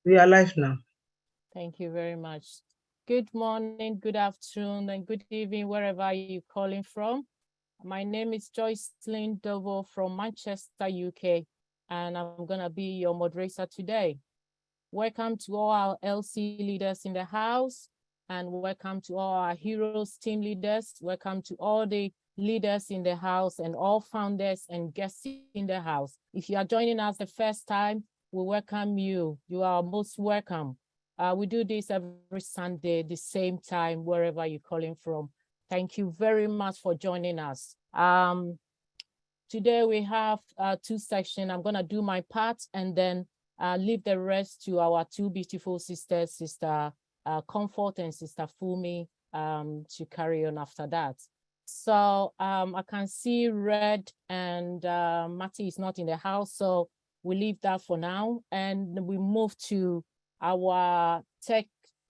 We are live now. Thank you very much. Good morning, good afternoon, and good evening, wherever you're calling from. My name is Joycelyn Dovo from Manchester, UK, and I'm going to be your moderator today. Welcome to all our LC leaders in the house, and welcome to all our Heroes team leaders. Welcome to all the leaders in the house and all founders and guests in the house. If you are joining us the first time, we welcome you. You are most welcome. We do this every Sunday, the same time, wherever you're calling from. Thank you very much for joining us. Today we have two sections. I'm gonna do my part and then leave the rest to our two beautiful sisters, Sister Comfort and Sister Fumi, to carry on after that. So I can see Red and Matty is not in the house, so we leave that for now, and we move to our Tech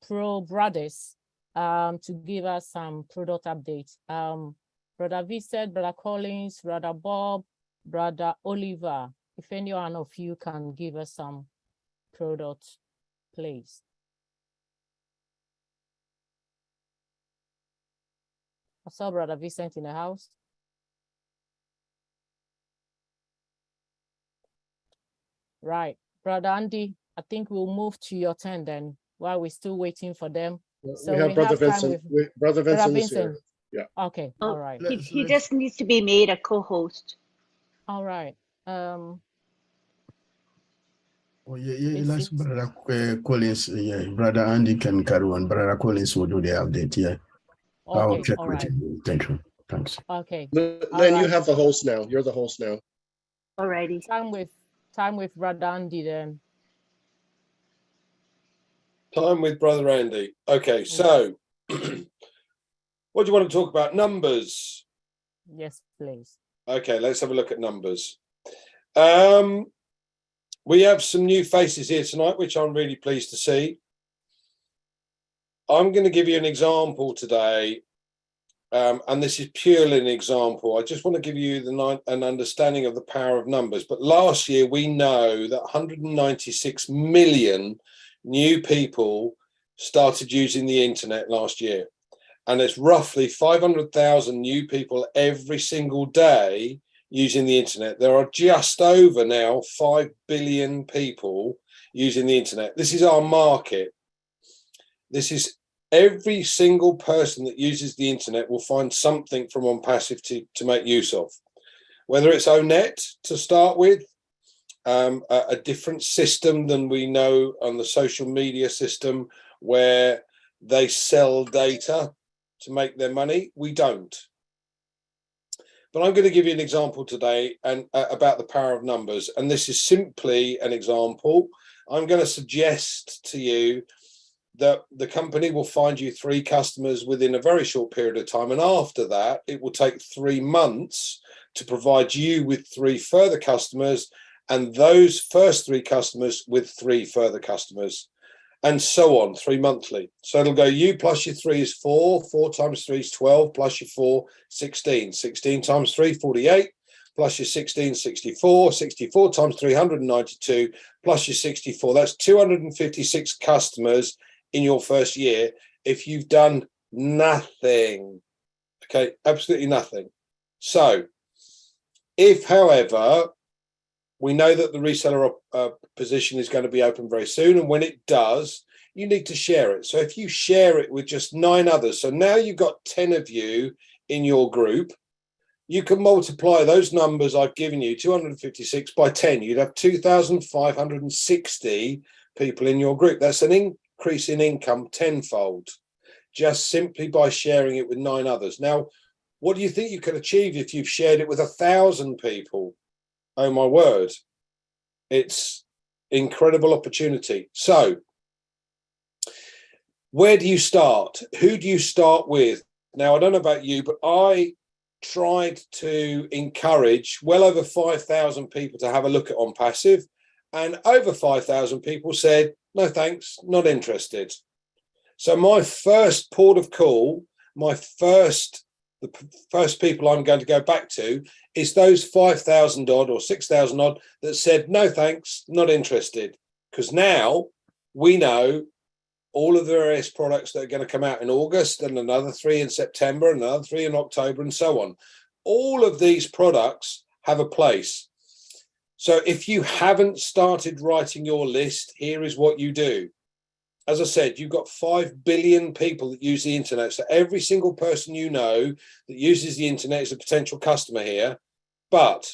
Pro brothers to give us some product updates. Brother Vincent, Brother Collins, Brother Bob, Brother Oliver. If any one of you can give us some product, please. I saw Brother Vincent in the house. Right, Brother Andy, I think we'll move to your turn then while we're still waiting for them. So we have Brother Vincent. Brother Vincent is here. Yeah. Okay, all right. He just needs to be made a co-host. All right. Oh, yeah, Brother Collins, yeah, Brother Andy can carry on. Brother Collins will do the update, yeah. Okay, I'll check all with right. you. Thank you. Thanks. Okay. Then you have the host now. You're the host now. Alrighty. Time with Brother Andy then. Time with Brother Andy. Okay, so what do you want to talk about? Numbers. Yes, please. Okay, let's have a look at numbers. We have some new faces here tonight, which I'm really pleased to see. I'm going to give you an example today, and this is purely an example. I just want to give you an understanding of the power of numbers. But last year, we know that 196 million new people started using the internet last year. And it's roughly 500,000 new people every single day using the internet. There are just over now 5 billion people using the internet. This is our market. This is every single person that uses the internet will find something from ONPASSIVE to make use of. Whether it's ONET to start with, a different system than we know on the social media system where they sell data to make their money. We don't. But I'm going to give you an example today and about the power of numbers. And this is simply an example. I'm going to suggest to you that the company will find you 3 customers within a very short period of time. And after that, it will take 3 months to provide you with 3 further customers, and those first 3 customers with 3 further customers, and so on, 3 monthly. So it'll go you plus your 3 is 4, 4 times 3 is 12, plus your 4, 16, 16 times 3, 48, plus your 16, 64, 64 times 392, plus your 64. That's 256 customers in your first year if you've done nothing. Okay, absolutely nothing. So if, however, we know that the reseller position is going to be open very soon, and when it does, you need to share it. So if you share it with just 9 others, so now you've got 10 of you in your group, you can multiply those numbers I've given you, 256 by 10. You'd have 2,560 people in your group. That's an increase in income tenfold, just simply by sharing it with 9 others. Now, what do you think you could achieve if you've shared it with 1,000 people? Oh my word, it's incredible opportunity. So where do you start? Who do you start with? Now, I don't know about you, but I tried to encourage well over 5,000 people to have a look at ONPASSIVE, and over 5,000 people said, no thanks, not interested. So my first port of call, the first people I'm going to go back to is those 5,000 odd or 6,000 odd that said, no thanks, not interested. Because now We know all of the various products that are going to come out in August, and another 3 in September, and another 3 in October, and so on. All of these products have a place. So if you haven't started writing your list, here is what you do. As I said, you've got 5 billion people that use the internet. So every single person you know that uses the internet is a potential customer here. But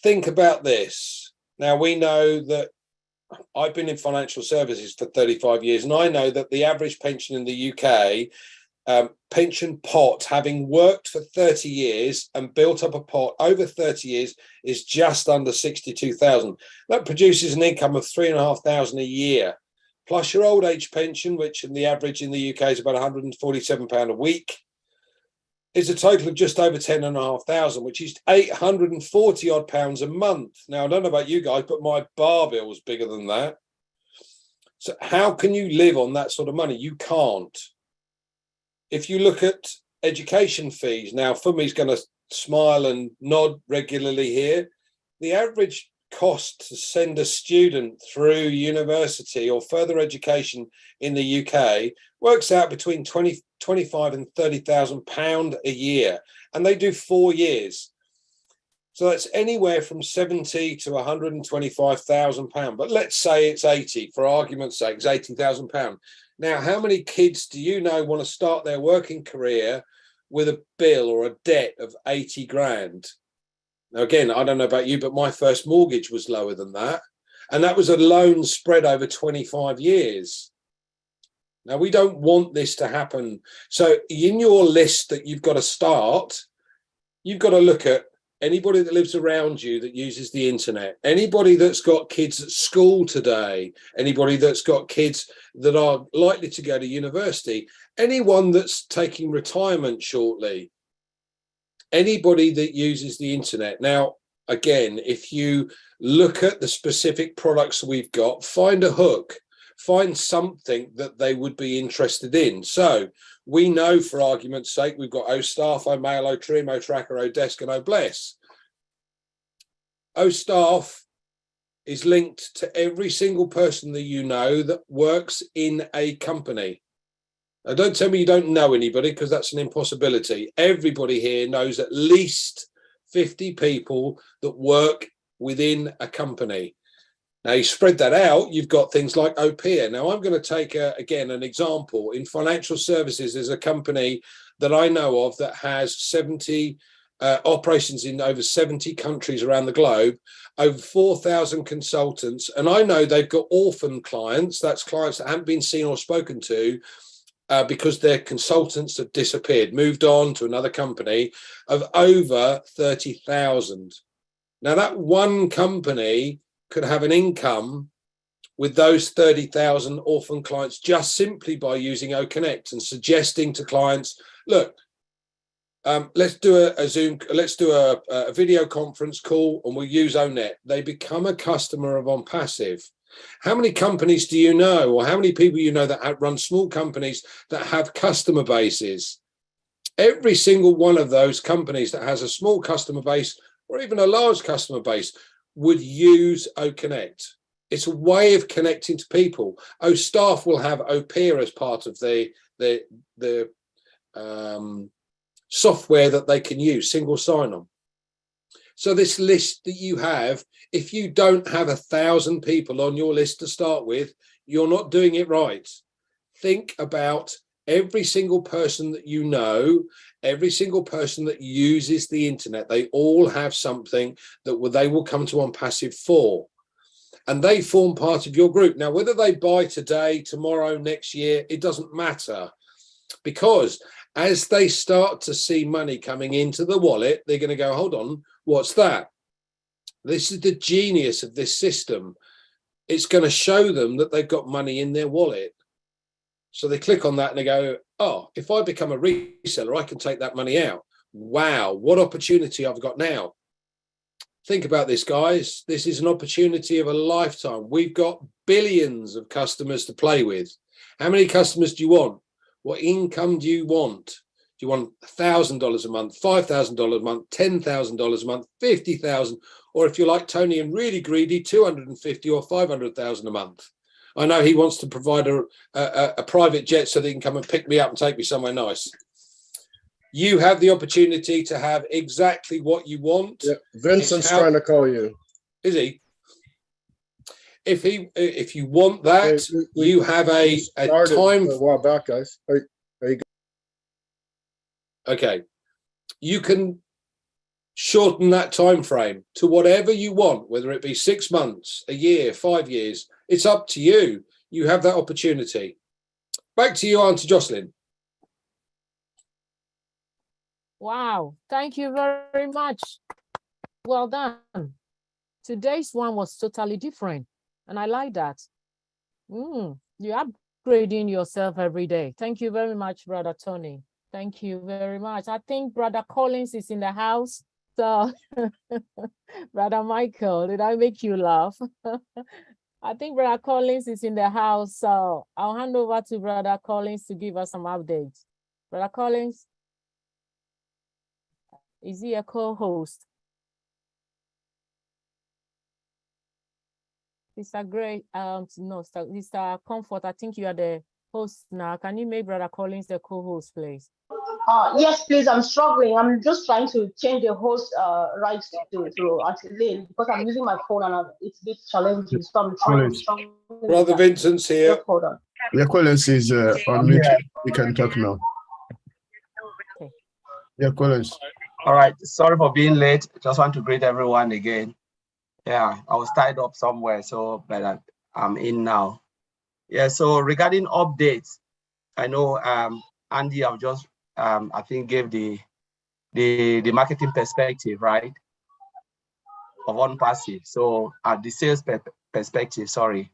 think about this. Now, we know that I've been in financial services for 35 years, and I know that the average pension in the UK, pension pot, having worked for 30 years and built up a pot over 30 years, is just under 62,000. That produces an income of 3,500 a year, plus your old age pension, which in the average in the UK is about £147 a week, is a total of just over 10,500, which is 840 odd pounds a month. Now, I don't know about you guys, but my bar bill is bigger than that. So how can you live on that sort of money? You can't. If you look at education fees, now Fumi's going to smile and nod regularly here. The average cost to send a student through university or further education in the UK works out between 25 and 30,000 pound a year, and they do 4 years. So that's anywhere from 70 to 125,000 pound. But let's say it's 80, for argument's sake, it's 80,000 pound. Now, how many kids do you know want to start their working career with a bill or a debt of 80 grand? Now, again, I don't know about you, but my first mortgage was lower than that. And that was a loan spread over 25 years. Now, we don't want this to happen. So in your list that you've got to start, you've got to look at anybody that lives around you that uses the internet, anybody that's got kids at school today, anybody that's got kids that are likely to go to university, anyone that's taking retirement shortly, anybody that uses the internet. Now, again, if you look at the specific products we've got, find a hook, find something that they would be interested in. So we know, for argument's sake, we've got OStaff, OMail, OTrim, OTracker, ODesk, and OBless. OStaff is linked to every single person that you know that works in a company. Now, don't tell me you don't know anybody, because that's an impossibility. Everybody here knows at least 50 people that work within a company. Now, you spread that out, you've got things like OPIA. Now, I'm going to take, again, an example. In financial services, there's a company that I know of that has 70 operations in over 70 countries around the globe, over 4,000 consultants. And I know they've got orphan clients. That's clients that haven't been seen or spoken to because their consultants have disappeared, moved on to another company, of over 30,000. Now, that one company could have an income with those 30,000 orphan clients just simply by using OConnect and suggesting to clients, look, let's do a Zoom, let's do a video conference call, and we'll use ONET. They become a customer of ONPASSIVE. How many companies do you know, or how many people you know that run small companies that have customer bases? Every single one of those companies that has a small customer base or even a large customer base would use OConnect. It's a way of connecting to people. OStaff will have OPIA as part of the software that they can use, single sign-on. So this list that you have, if you don't have 1,000 people on your list to start with, you're not doing it right. Think about every single person that you know, every single person that uses the internet. They all have something that they will come to ONPASSIVE for, and they form part of your group. Now, whether they buy today, tomorrow, next year, it doesn't matter, because as they start to see money coming into the wallet, they're going to go, hold on, what's that? This is the genius of this system. It's going to show them that they've got money in their wallet. So they click on that and they go, oh, if I become a reseller, I can take that money out. Wow, what opportunity I've got now. Think about this, guys. This is an opportunity of a lifetime. We've got billions of customers to play with. How many customers do you want? What income do you want? Do you want $1,000 a month, $5,000 a month, $10,000 a month, $50,000, or if you're like Tony and really greedy, $250,000 or $500,000 a month? I know he wants to provide a private jet so that he can come and pick me up and take me somewhere nice. You have the opportunity to have exactly what you want. Yeah, Vincent's trying to call you. Is he? If you want that, you have a time. A while back, guys. There you go. Okay, you can shorten that time frame to whatever you want, whether it be 6 months, a year, 5 years. It's up to you. You have that opportunity. Back to you, Auntie Jocelyn. Wow, thank you very much. Well done. Today's one was totally different, and I like that. You're upgrading yourself every day. Thank you very much, Brother Tony. Thank you very much. I think Brother Collins is in the house. So, Brother Michael, did I make you laugh? I think Brother Collins is in the house. So I'll hand over to Brother Collins to give us some updates. Brother Collins, is he a co-host? Mr. Gray, no, Mr. Comfort, I think you are the host now. Can you make Brother Collins the co-host, please? Yes, please. I'm struggling. I'm just trying to change the host rights to Lane because I'm using my phone and it's a bit challenging. So I'm trying. Brother Vincent's here. Just hold on. Yeah, Collins is on mute. We can talk now. Okay. Yeah, Collins. All right. Sorry for being late. Just want to greet everyone again. Yeah, I was tied up somewhere, but I'm in now. Yeah. So regarding updates, I know Andy, I've just I think gave the marketing perspective, right, of ONPASSIVE. So at the sales perspective, sorry.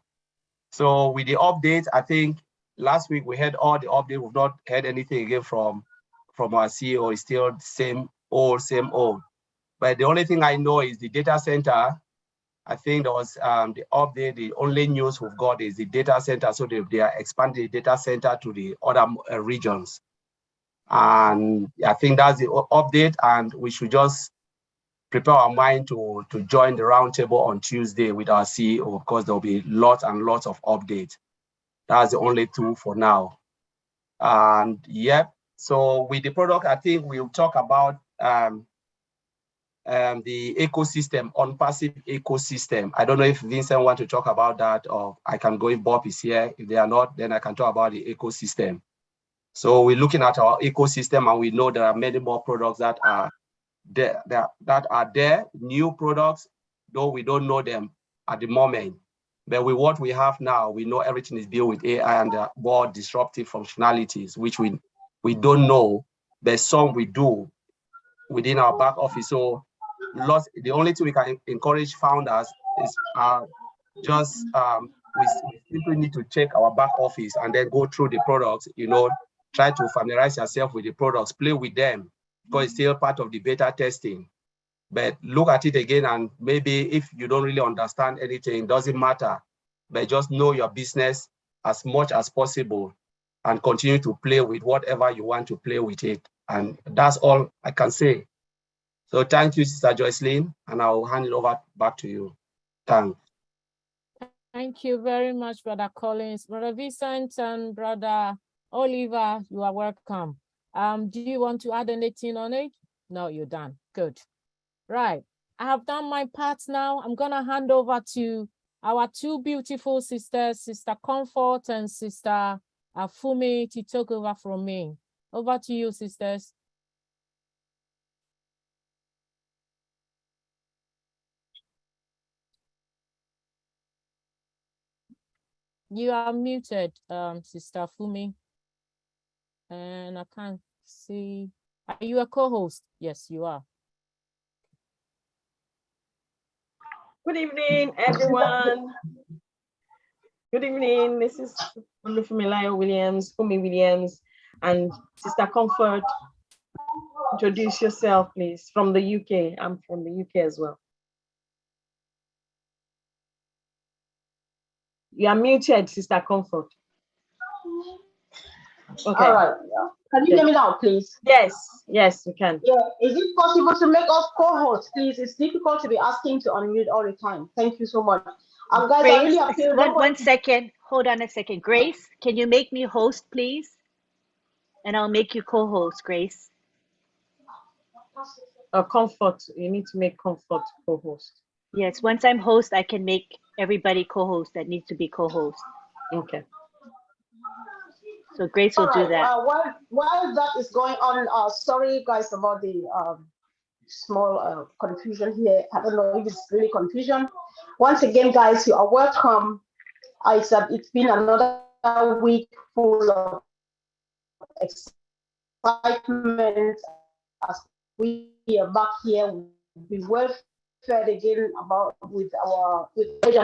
So with the update, I think last week we had all the update. We've not heard anything again from our CEO. It's still the same old. But the only thing I know is the data center. I think there was the update. The only news we've got is the data center. So they are expanding the data center to the other regions. And I think that's the update. And we should just prepare our mind to join the roundtable on Tuesday with our CEO. Of course, there'll be lots and lots of updates. That's the only two for now. And yep. So with the product, I think we'll talk about the ecosystem, ONPASSIVE ecosystem. I don't know if Vincent wants to talk about that, or I can go if Bob is here. If they are not, then I can talk about the ecosystem. So we're looking at our ecosystem, and we know there are many more products that are there, new products, though we don't know them at the moment. But with what we have now, we know everything is built with AI and more disruptive functionalities, which we don't know, but some we do within our back office. So the only thing we can encourage founders is we simply need to check our back office and then go through the products, try to familiarize yourself with the products, play with them, because it's still part of the beta testing. But look at it again, and maybe if you don't really understand anything, it doesn't matter, but just know your business as much as possible and continue to play with whatever you want to play with it. And that's all I can say. So thank you, Sister Jocelyn, and I'll hand it over back to you. Thanks. Thank you very much, Brother Collins. Brother Vincent and Brother Oliver, you are welcome. Do you want to add anything on it? No, you're done. Good. Right. I have done my part now. I'm going to hand over to our two beautiful sisters, Sister Comfort and Sister Fumi, to take over from me. Over to you, sisters. You are muted, Sister Fumi. And I can't see. Are you a co-host? Yes, you are. Good evening, everyone. Good evening, Mrs. Fumi Williams, and Sister Comfort. Introduce yourself, please, from the UK. I'm from the UK as well. You are muted, Sister Comfort. Okay. All right. Can you hear me now, please? Yes, we can. Yeah. Is it possible to make us co-hosts, please? It's difficult to be asking to unmute all the time. Thank you so much. Guys, I really appeal. One second. Hold on a second. Grace, can you make me host, please? And I'll make you co-host, Grace. Comfort, you need to make Comfort co-host. Yes, once I'm host, I can make everybody co-host that needs to be co-host. Okay. So Grace will do that. While that is going on, sorry guys about the small confusion here. I don't know if it's really confusion. Once again, guys, you are welcome. It's been another week full of excitement as we are back here. We'll be well fed again with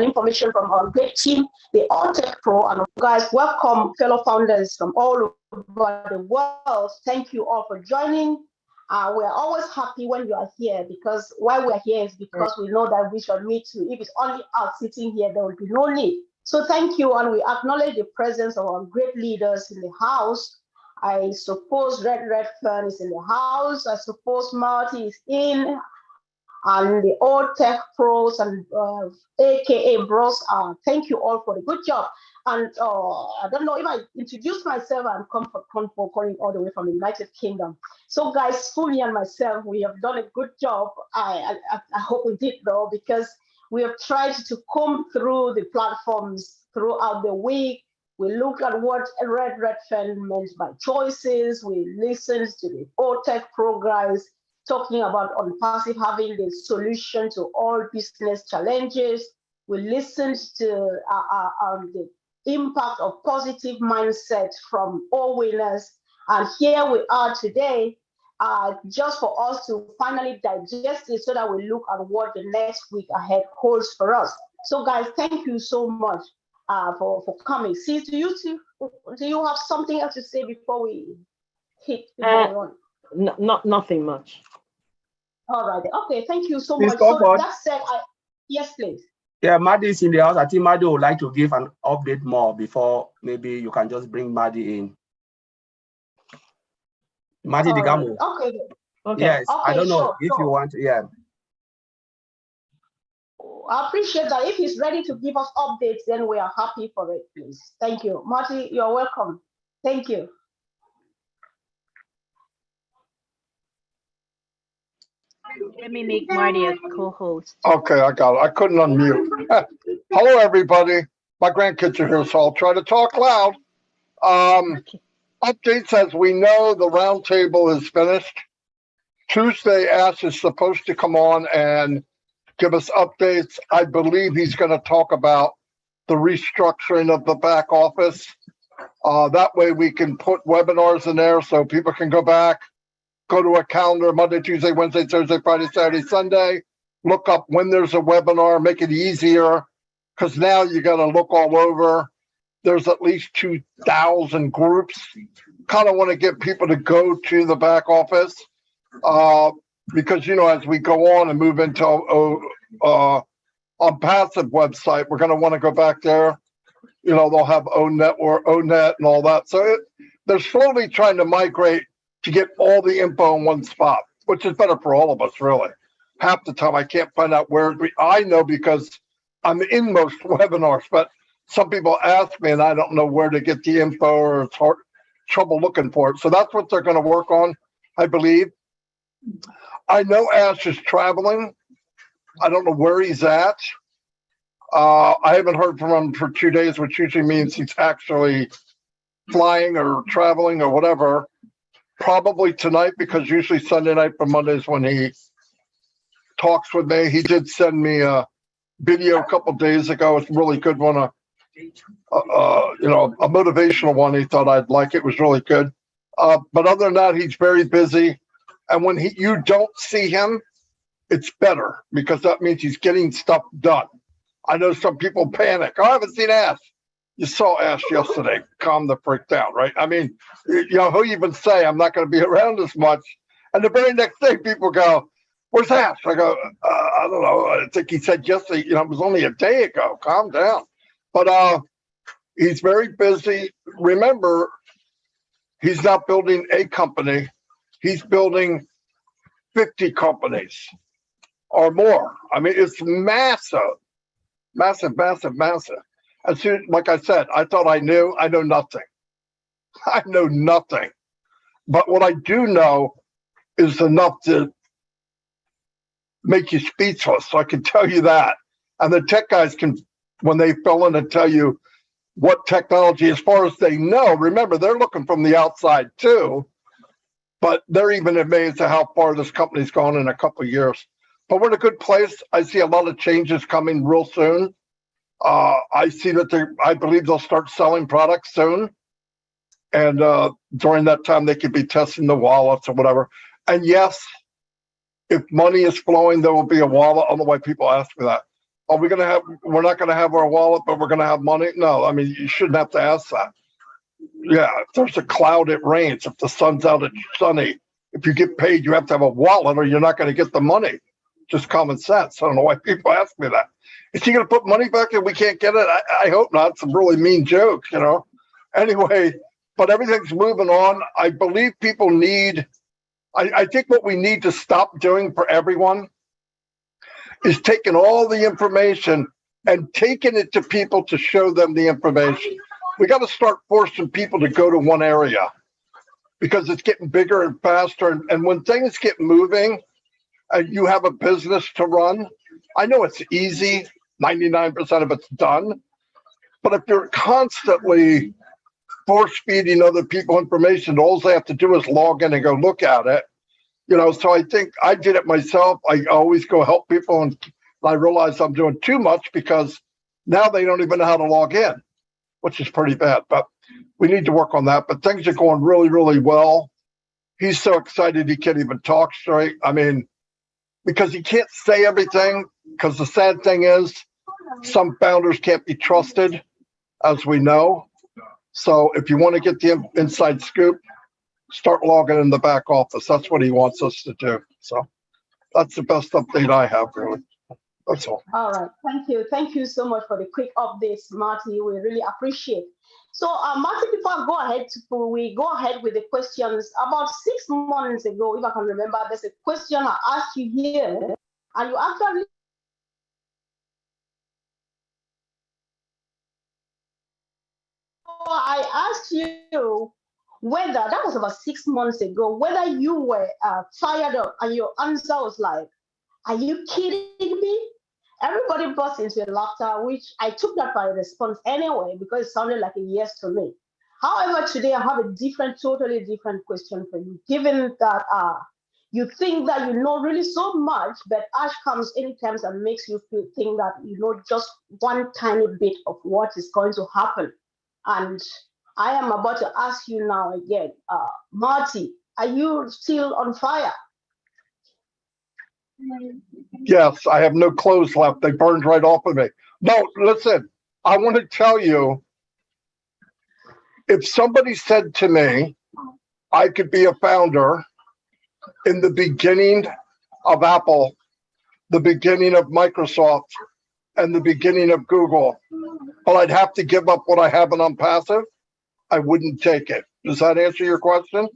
information from our great team, the Tech Pro, and guys, welcome fellow founders from all over the world. Thank you all for joining. We're always happy when you are here, because why we're here is because we know that we shall meet you. If it's only us sitting here, there will be no need. So thank you, and we acknowledge the presence of our great leaders in the house. I suppose Red Fern is in the house. I suppose Marty is in, and the Tech Pros and AKA Bros. Thank you all for the good job. And I don't know if I introduced myself. I'm Comfort calling all the way from the United Kingdom. So guys, Fumi and myself, we have done a good job. I hope we did though, because we have tried to comb through the platforms throughout the week. We looked at what Red Fern meant by choices. We listened to the Tech Pro guys talking about ONPASSIVE having the solution to all business challenges. We listened to the impact of positive mindset from all winners. And here we are today, just for us to finally digest it so that we look at what the next week ahead holds for us. So guys, thank you so much for coming. See, do you have something else to say before we hit the on? Nothing much. All right. Okay. Thank you so Please, much. So Comfort. that said, yes, please. Yeah, Maddie is in the house. I think Maddie would like to give an update more before maybe you can just bring Maddie in. Maddie Digamo. Right. Okay. Yes, okay, I don't know sure, if you want to, yeah. I appreciate that. If he's ready to give us updates, then we are happy for it, please. Thank you. Marty, you're welcome. Thank you. Let me make Marty a co-host. Okay, I got it. I couldn't unmute. Hello, everybody. My grandkids are here, so I'll try to talk loud. Updates, as we know, the roundtable is finished. Tuesday, Ash is supposed to come on and give us updates. I believe he's going to talk about the restructuring of the back office. That way we can put webinars in there so people can go back, go to a calendar Monday, Tuesday, Wednesday, Thursday, Friday, Saturday, Sunday, look up when there's a webinar, make it easier, because now you got to look all over. There's at least 2,000 groups. Kind of want to get people to go to the back office because, you know, as we go on and move into ONPASSIVE website, we're going to want to go back there. You know, they'll have ONet and all that. So they're slowly trying to migrate to get all the info in one spot, which is better for all of us, really. Half the time I can't find out where I know because I'm in most webinars, but some people ask me and I don't know where to get the info, or it's trouble looking for it. So that's what they're going to work on, I believe. I know Ash is traveling. I don't know where he's at. I haven't heard from him for 2 days, which usually means he's actually flying or traveling or whatever. Probably tonight, because usually Sunday night for Mondays when he talks with me. He did send me a video a couple of days ago. It's a really good one. You know, a motivational one. He thought I'd like it. It was really good. But other than that, he's very busy. And when you don't see him, it's better because that means he's getting stuff done. I know some people panic. Oh, I haven't seen Ash. You saw Ash yesterday. Calm the freak down, right? I mean, you know, he'll even say, I'm not going to be around as much. And the very next day, people go, where's Ash? I go, I don't know. I think he said yesterday, you know, it was only a day ago. Calm down. But he's very busy. Remember, he's not building a company. He's building 50 companies or more. I mean, it's massive, massive, massive, massive. As soon, like I said, I thought I knew. I know nothing. I know nothing. But what I do know is enough to make you speechless. So I can tell you that. And the tech guys can, when they fill in and tell you what technology, as far as they know, remember, they're looking from the outside too, but they're even amazed at how far this company's gone in a couple of years. But we're in a good place. I see a lot of changes coming real soon. I see that I believe they'll start selling products soon. And during that time, they could be testing the wallets or whatever. And yes, if money is flowing, there will be a wallet. I don't know why people ask me that. Are we going to have, we're not going to have our wallet, but we're going to have money? No, I mean, you shouldn't have to ask that. Yeah, if there's a cloud, it rains. If the sun's out, it's sunny. If you get paid, you have to have a wallet or you're not going to get the money. Just common sense. I don't know why people ask me that. Is he going to put money back and we can't get it? I hope not. Some really mean jokes, you know. Anyway, but everything's moving on. I believe people need, I think what we need to stop doing for everyone is taking all the information and taking it to people to show them the information. We got to start forcing people to go to one area because it's getting bigger and faster. And when things get moving, you have a business to run. I know it's easy. 99% of it's done. But if you're constantly force feeding other people information, all they have to do is log in and go look at it. You know, so I think I did it myself. I always go help people, and I realize I'm doing too much because now they don't even know how to log in, which is pretty bad. But we need to work on that. But things are going really, really well. He's so excited he can't even talk straight. I mean, because he can't say everything, because the sad thing is some founders can't be trusted, as we know. So if you want to get the inside scoop, start logging in the back office. That's what he wants us to do. So that's the best update I have, really. That's all. All right. Thank you. Thank you so much for the quick updates, Marty. We really appreciate. So, Marty, before I we go ahead with the questions. About 6 months ago, if I can remember, there's a question I asked you here, and you actually I asked you whether, that was about 6 months ago, whether you were fired up, and your answer was like, are you kidding me? Everybody burst into laughter, which I took that by response anyway, because it sounded like a yes to me. However, today I have a totally different question for you, given that you think that you know really so much, but Ash comes anytime and makes you think that you know just one tiny bit of what is going to happen. And I am about to ask you now again, Marty, are you still on fire? Yes, I have no clothes left. They burned right off of me. No, listen, I want to tell you, if somebody said to me, I could be a founder in the beginning of Apple, the beginning of Microsoft, and the beginning of Google, but I'd have to give up what I have in ONPASSIVE, I wouldn't take it. Does that answer your question?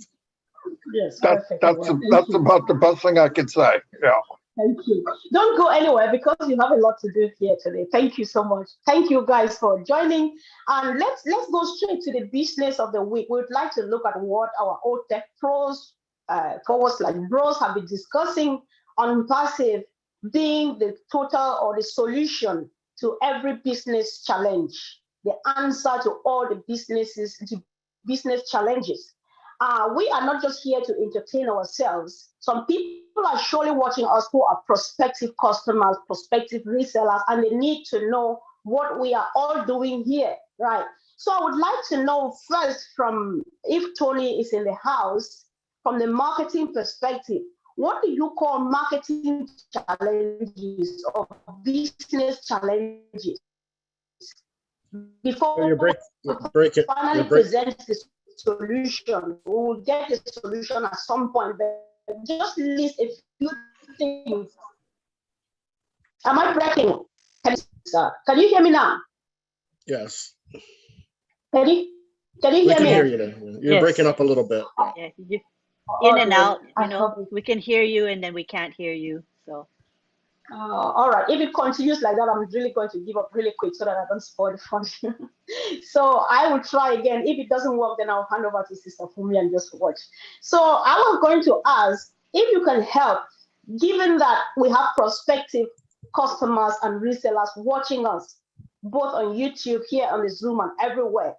Yes. That's about the best thing I could say. Yeah. Thank you. Don't go anywhere because you have a lot to do here today. Thank you so much. Thank you guys for joining. And let's go straight to the business of the week. We'd like to look at what our old tech pros, forwards like bros, have been discussing on ONPASSIVE being the total or the solution to every business challenge, the answer to all the business challenges. We are not just here to entertain ourselves. Some people are surely watching us who are prospective customers, prospective resellers, and they need to know what we are all doing here, right? So I would like to know first from, if Tony is in the house, from the marketing perspective, what do you call marketing challenges or business challenges? Before You break it. finally present this solution, we will get the solution at some point, but just list a few things. Am I breaking? Can you hear me now? Yes. Can you We hear can me? hear you now. You're Yes. breaking up a little bit. Yeah, in and Okay. out, I you know, hope- we can hear you and then we can't hear you. So All right. If it continues like that, I'm really going to give up really quick so that I don't spoil the fun. So I will try again. If it doesn't work, then I'll hand over to Sister Fumi and just watch. So I was going to ask if you can help, given that we have prospective customers and resellers watching us, both on YouTube, here on the Zoom, and everywhere.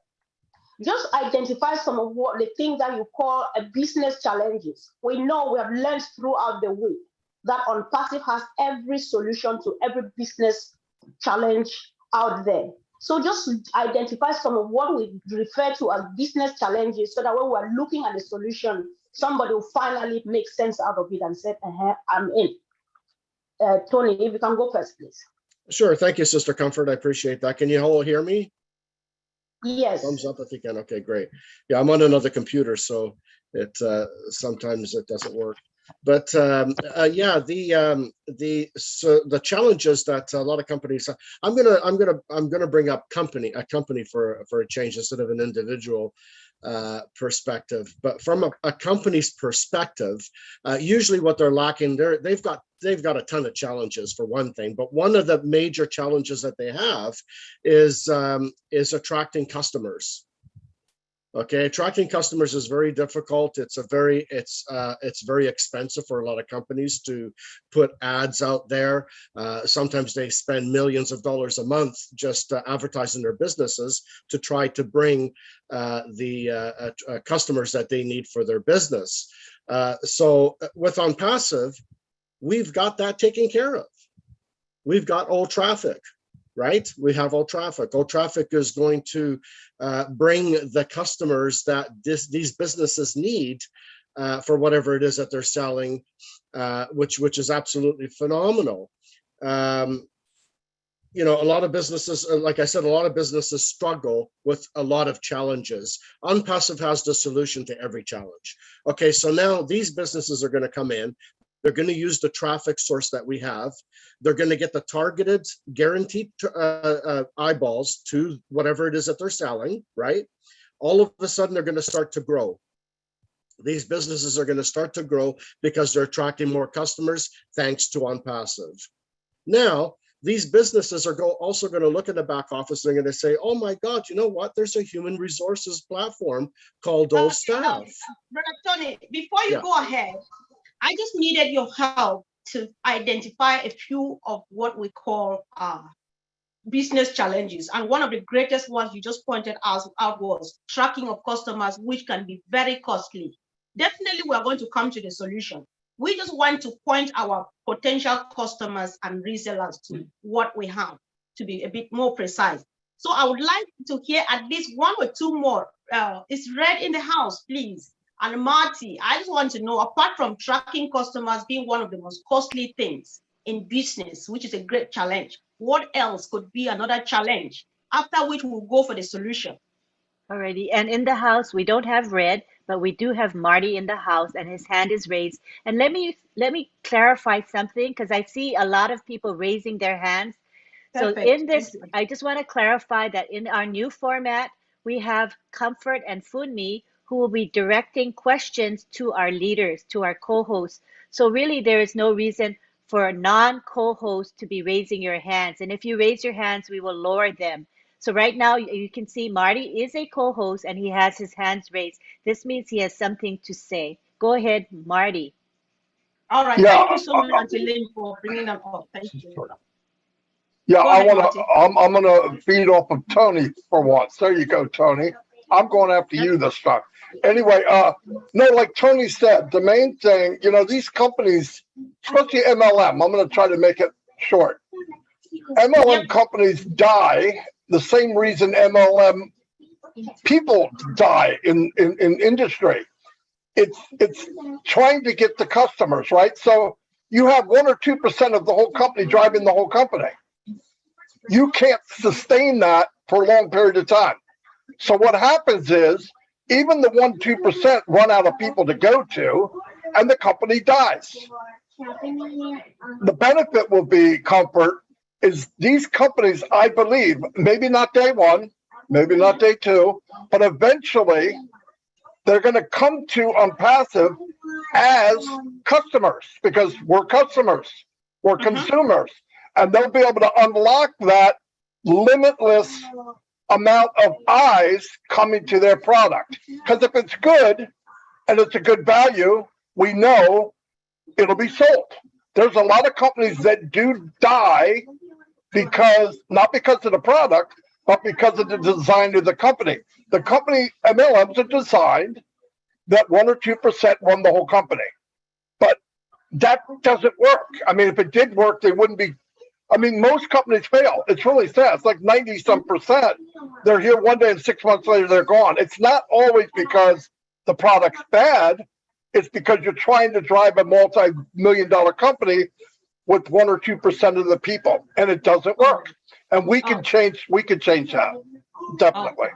Just identify some of what the things that you call a business challenges. We know we have learned throughout the week that ONPASSIVE has every solution to every business challenge out there. So just identify some of what we refer to as business challenges so that when we're looking at the solution, somebody will finally make sense out of it and say, I'm in. Tony, if you can go first, please. Sure. Thank you, Sister Comfort. I appreciate that. Can you all hear me? Yes. Thumbs up if you can. Okay, great. Yeah, I'm on another computer, so it sometimes it doesn't work. But yeah, the challenges that a lot of companies. I'm gonna bring up a company for a change instead of an individual perspective. But from a company's perspective, usually what they're lacking, they've got a ton of challenges for one thing. But one of the major challenges that they have is attracting customers. Okay, attracting customers is very difficult. It's very expensive for a lot of companies to put ads out there. Sometimes they spend millions of dollars a month just advertising their businesses to try to bring the customers that they need for their business. So with ONPASSIVE, we've got that taken care of. We've got all traffic. Right? We have all traffic. All traffic is going to bring the customers that these businesses need for whatever it is that they're selling, which is absolutely phenomenal. You know, a lot of businesses, like I said, a lot of businesses struggle with a lot of challenges. ONPASSIVE has the solution to every challenge. Okay, so now these businesses are going to come in. They're going to use the traffic source that we have. They're going to get the targeted, guaranteed eyeballs to whatever it is that they're selling, right? All of a sudden, they're going to start to grow. These businesses are going to start to grow because they're attracting more customers thanks to ONPASSIVE. Now, these businesses are also going to look at the back office. They're going to say, oh my God, you know what? There's a human resources platform called All Staff. Brother Tony, before you go ahead, I just needed your help to identify a few of what we call business challenges. And one of the greatest ones you just pointed out was tracking of customers, which can be very costly. Definitely, we are going to come to the solution. We just want to point our potential customers and resellers to what we have, to be a bit more precise. So I would like to hear at least one or two more. Is Red in the house, please? And Marty, I just want to know, apart from tracking customers being one of the most costly things in business, which is a great challenge, what else could be another challenge? After which we'll go for the solution. Alrighty, and in the house, we don't have Red, but we do have Marty in the house, and his hand is raised. And let me clarify something, because I see a lot of people raising their hands. Perfect. So in this, I just want to clarify that in our new format, we have Comfort and Funmi, who will be directing questions to our leaders, to our co-hosts. So really, there is no reason for a non-co-host to be raising your hands. And if you raise your hands, we will lower them. So right now, you can see Marty is a co-host and he has his hands raised. This means he has something to say. Go ahead, Marty. All right. Yeah. Thank you so much, Auntie Lynn, for bringing them up. Thank you. Yeah, I'm gonna feed off of Tony for once. There you go, Tony. I'm going after you this time. Anyway, no, like Tony said, the main thing, you know, these companies, especially MLM, I'm going to try to make it short. MLM companies die the same reason MLM people die in industry. It's trying to get the customers, right? So you have 1 or 2% of the whole company driving the whole company. You can't sustain that for a long period of time. So what happens is even the 1-2% run out of people to go to, and the company dies. The benefit will be, Comfort, is these companies, I believe, maybe not day one, maybe not day two, but eventually they're going to come to ONPASSIVE as customers because we're customers. or consumers, and they'll be able to unlock that limitless amount of eyes coming to their product. Because if it's good and it's a good value, we know it'll be sold. There's a lot of companies that do die because, not because of the product, but because of the design of the company. The company MLMs are designed that 1 or 2% run the whole company. But that doesn't work. I mean, if it did work, they wouldn't be. I mean, most companies fail. It's really sad. It's like 90-some%. They're here one day and 6 months later, they're gone. It's not always because the product's bad. It's because you're trying to drive a multi-million-dollar company with 1 or 2% of the people, and it doesn't work. And we can change. We can change that, definitely.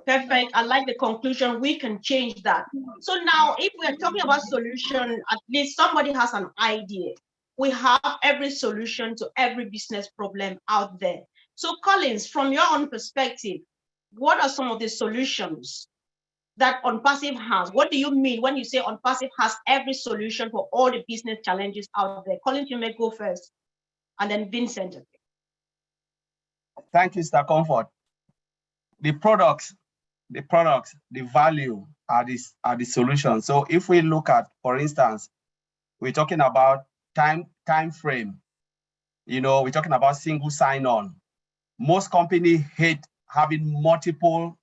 Perfect. I like the conclusion. We can change that. So now, if we're talking about solution, at least somebody has an idea. We have every solution to every business problem out there. So Collins, from your own perspective, what are some of the solutions that ONPASSIVE has? What do you mean when you say ONPASSIVE has every solution for all the business challenges out there? Collins, you may go first, and then Vincent. Thank you, Mr. Comfort. The products, the value are the solution. So if we look at, for instance, we're talking about time frame. You know, we're talking about single sign-on. Most companies hate having multiple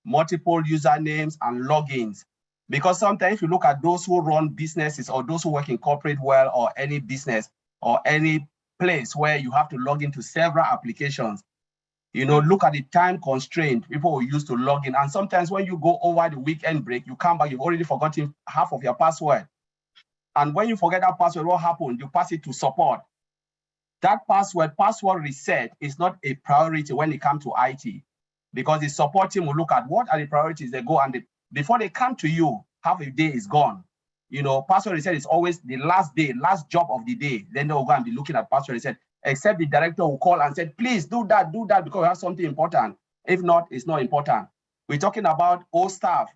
usernames and logins, because sometimes if you look at those who run businesses or those who work in corporate world or any business or any place where you have to log into several applications, you know, look at the time constraint people will use to log in. And sometimes when you go over the weekend break, you come back, you've already forgotten half of your password. And when you forget that password, what happened? You pass it to support. That password reset is not a priority when it comes to IT, because the support team will look at what are the priorities. They go and before they come to you, half a day is gone. You know, password reset is always the last day, last job of the day. Then they'll go and be looking at password reset, except the director will call and say, please do that, because we have something important. If not, it's not important. We're talking about all staff,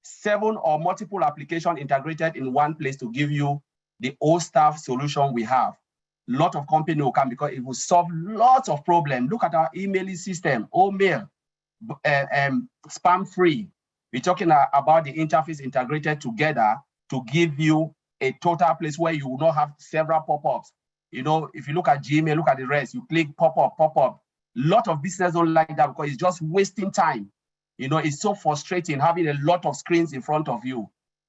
7 or multiple applications integrated in one place to give you the all staff solution we have. A lot of companies will come because it will solve lots of problems. Look at our emailing system, mail, spam free. We're talking about the interface integrated together to give you a total place where you will not have several pop-ups. You know, if you look at Gmail, look at the rest, you click pop-up. A lot of businesses don't like that because it's just wasting time. You know, it's so frustrating having a lot of screens in front of you.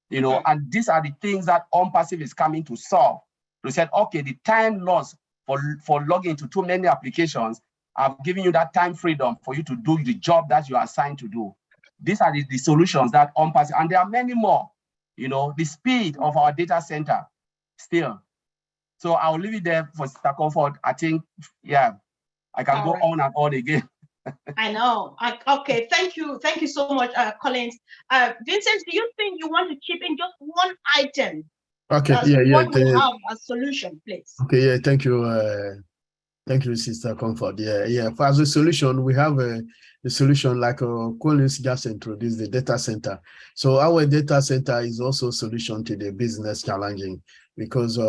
You know, and these are the things that ONPASSIVE is coming to solve. We said, okay, the time loss for logging into too many applications, I've given you that time freedom for you to do the job that you are assigned to do. These are the solutions that ONPASSIVE, and there are many more. You know, the speed of our data center still. So I'll leave it there for Mr. Comfort. I think, yeah, I can go on and on again. I know. Okay, thank you so much, Collins. Vincent, do you think you want to chip in just one item? Okay, what we have a solution, please. Okay, yeah, thank you, Sister Comfort. For as a solution, we have a solution like Collins just introduced, the data center. So our data center is also a solution to the business challenging, because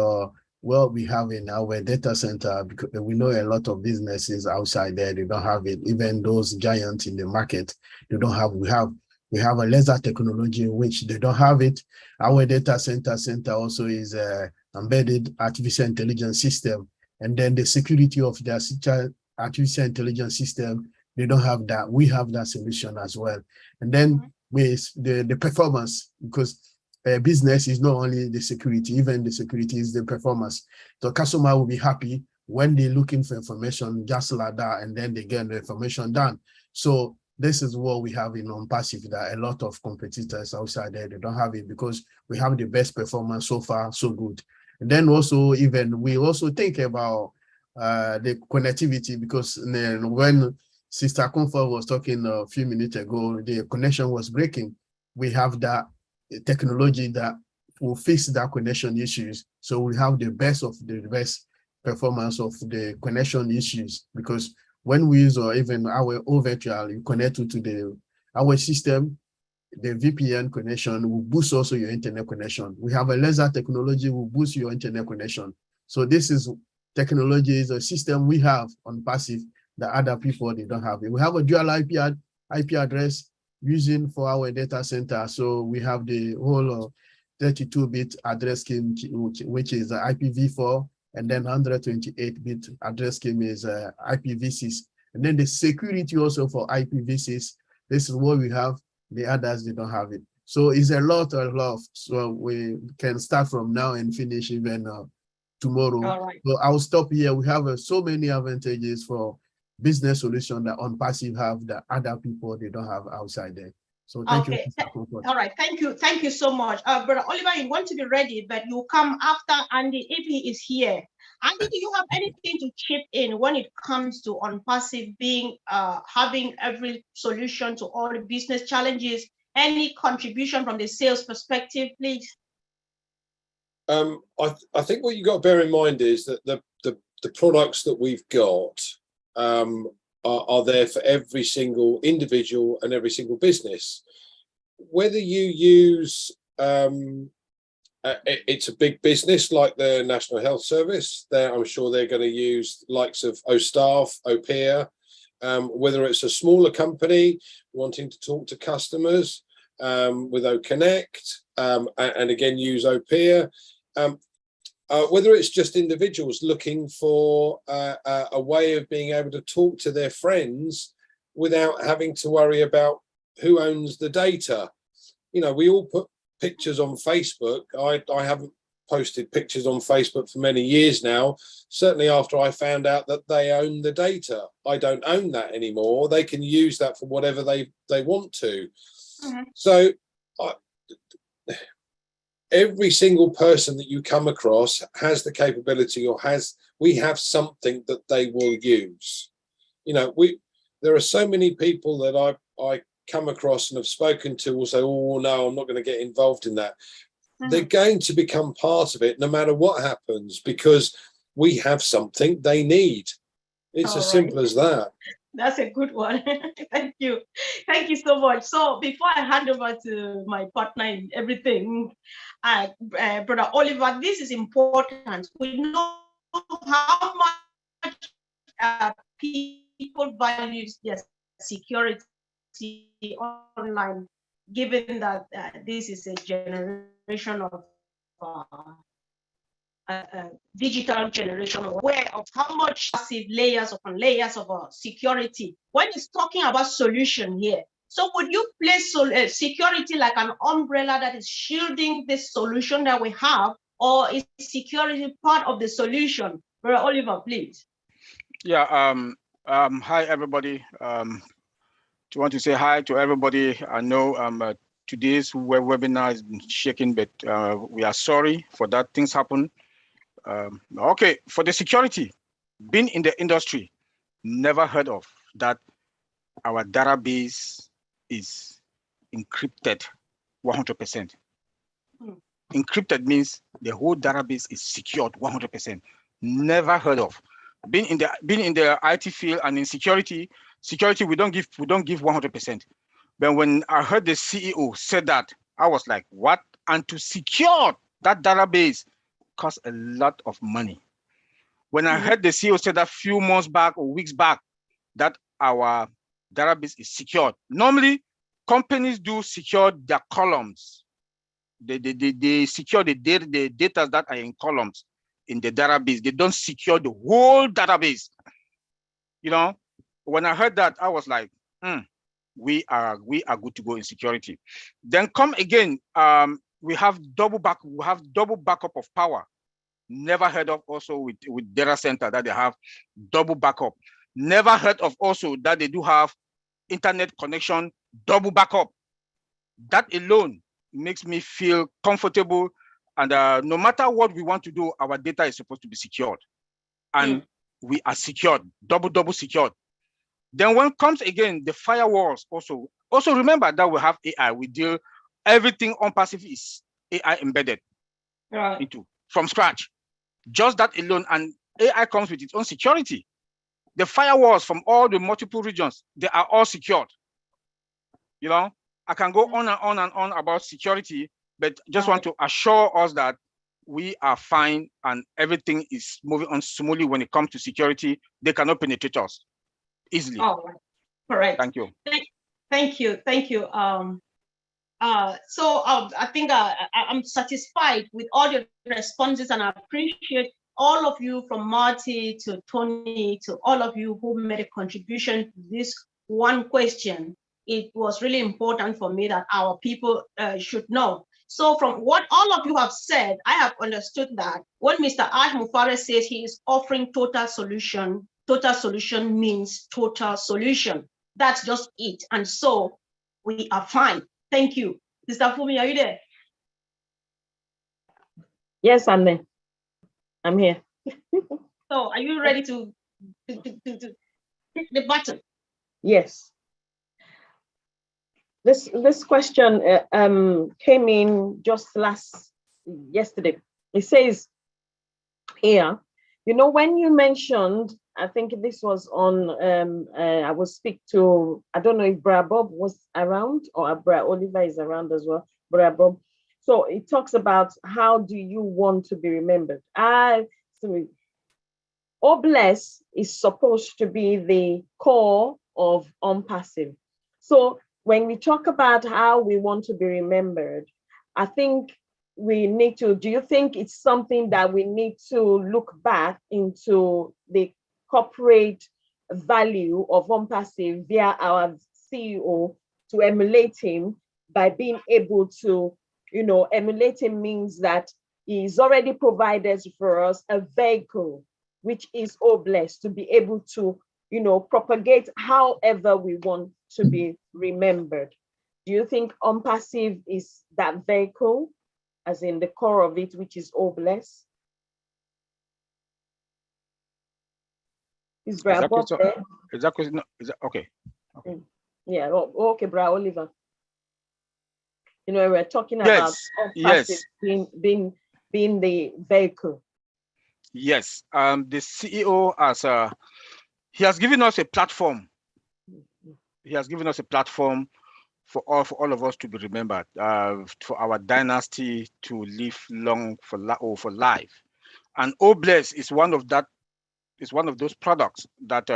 we have in our data center, because we know a lot of businesses outside there, they don't have it. Even those giants in the market, they don't have. We have a laser technology in which they don't have it. Our data center also is embedded artificial intelligence system. And then the security of the artificial intelligence system, they don't have that. We have that solution as well. And then with the performance, because business is not only the security, even the security is the performance. The customer will be happy when they're looking for information just like that, and then they get the information done. So this is what we have in ONPASSIVE, that a lot of competitors outside there, they don't have it, because we have the best performance so far, so good. And then also, we also think about the connectivity, because when Sister Comfort was talking a few minutes ago, the connection was breaking. We have that technology that will fix that connection issues. So we have the best of the best performance of the connection issues, because when we use, or even our virtual, you connect to our system, the VPN connection will boost also your internet connection. We have a laser technology will boost your internet connection. So this is technologies or system we have on passive that other people they don't have. We have a dual IP address using for our data center. So we have the whole 32-bit address scheme, which is IPv4, and then 128-bit address scheme is IPv6. And then the security also for IPv6. This is what we have. The others, they don't have it. So it's a lot. So we can start from now and finish even tomorrow. All right. So I'll stop here. We have so many advantages for business solution that ONPASSIVE have that other people, they don't have outside there. So thank you. All right. Thank you so much. Brother Oliver, you want to be ready, but you come after Andy if he is here. Andy, do you have anything to chip in when it comes to ONPASSIVE being having every solution to all the business challenges? Any contribution from the sales perspective, please? I think what you got to bear in mind is that the products that we've got are there for every single individual and every single business. Whether you use it's a big business like the National Health Service, I'm sure they're going to use likes of OStaff, OPEA. Whether it's a smaller company wanting to talk to customers with OConnect, and again use OPEA. Whether it's just individuals looking for a way of being able to talk to their friends without having to worry about who owns the data. You know, we all put pictures on Facebook. I haven't posted pictures on Facebook for many years now, certainly after I found out that they own the data. I don't own that anymore. They can use that for whatever they want to. Mm-hmm. So every single person that you come across has the capability or we have something that they will use. You know, there are so many people that I come across and have spoken to will say, oh no, I'm not going to get involved in that. Mm-hmm. They're going to become part of it no matter what happens, because we have something they need. It's as simple as that. That's a good one. Thank you. Thank you so much. So before I hand over to my partner in everything, Brother Oliver, this is important. We know how much people value their security online, given that this is a generation of digital generation, aware of how much massive layers upon layers of security. When it's talking about solution here, so would you place security like an umbrella that is shielding this solution that we have, or is security part of the solution? Brother Oliver, please. Yeah. Hi everybody. Do want to say hi to everybody. I know today's webinar has been shaking, but we are sorry for that. Things happen. Okay, for the security, been in the industry, never heard of that. Our database is encrypted 100%. Encrypted means the whole database is secured 100%. Never heard of. Been in the IT field and in security we don't give 100%. But when I heard the CEO said that, I was like, what? And to secure that database costs a lot of money. When I heard the CEO say that few months back or weeks back that our database is secured. Normally, companies do secure their columns. They secure the data that are in columns in the database. They don't secure the whole database. You know, when I heard that, I was like, we are good to go in security. Then come again, we have double backup of power. Never heard of also with data center that they have double backup. Never heard of also that they do have internet connection double backup. That alone makes me feel comfortable. And no matter what we want to do, our data is supposed to be secured, and we are secured, double secured. Then when comes again the firewalls, also remember that we have AI. We deal everything ONPASSIVE is AI embedded into from scratch. Just that alone, and AI comes with its own security. The firewalls from all the multiple regions, they are all secured. You know, I can go on and on and on about security, but just want to assure us that we are fine and everything is moving on smoothly when it comes to security. They cannot penetrate us easily. All right. Correct. Thank you. Thank you. Thank you. I think I'm satisfied with all your responses, and I appreciate all of you, from Marty to Tony to all of you who made a contribution to this one question. It was really important for me that our people should know. So from what all of you have said, I have understood that when Mr. Ash Mufare says he is offering total solution means total solution. That's just it. And so we are fine. Thank you. Sister Fumi, are you there? Yes, I'm there. I'm here. So are you ready to hit the button? Yes. This question came in just yesterday. It says here, you know, when you mentioned, I think this was on, I will speak to, I don't know if Bra Bob was around or Bra Oliver is around as well, Bra Bob. So it talks about how do you want to be remembered? Obless is supposed to be the core of ONPASSIVE. So when we talk about how we want to be remembered, I think we need to, do you think it's something that we need to look back into the corporate value of ONPASSIVE via our CEO to emulate him by being able to, you know, emulate him means that he's already provided for us a vehicle, which is Obless, to be able to, you know, propagate however we want to be remembered. Do you think ONPASSIVE is that vehicle, as in the core of it, which is Obless? Is Bra Bob there? Is that question? Is that okay? Okay. Yeah. Okay, Bra Oliver. You know, we're talking about ONPASSIVE being the vehicle. Yes. The CEO he has given us a platform. He has given us a platform for all of us to be remembered, for our dynasty to live long for life. And Obless is one of those products that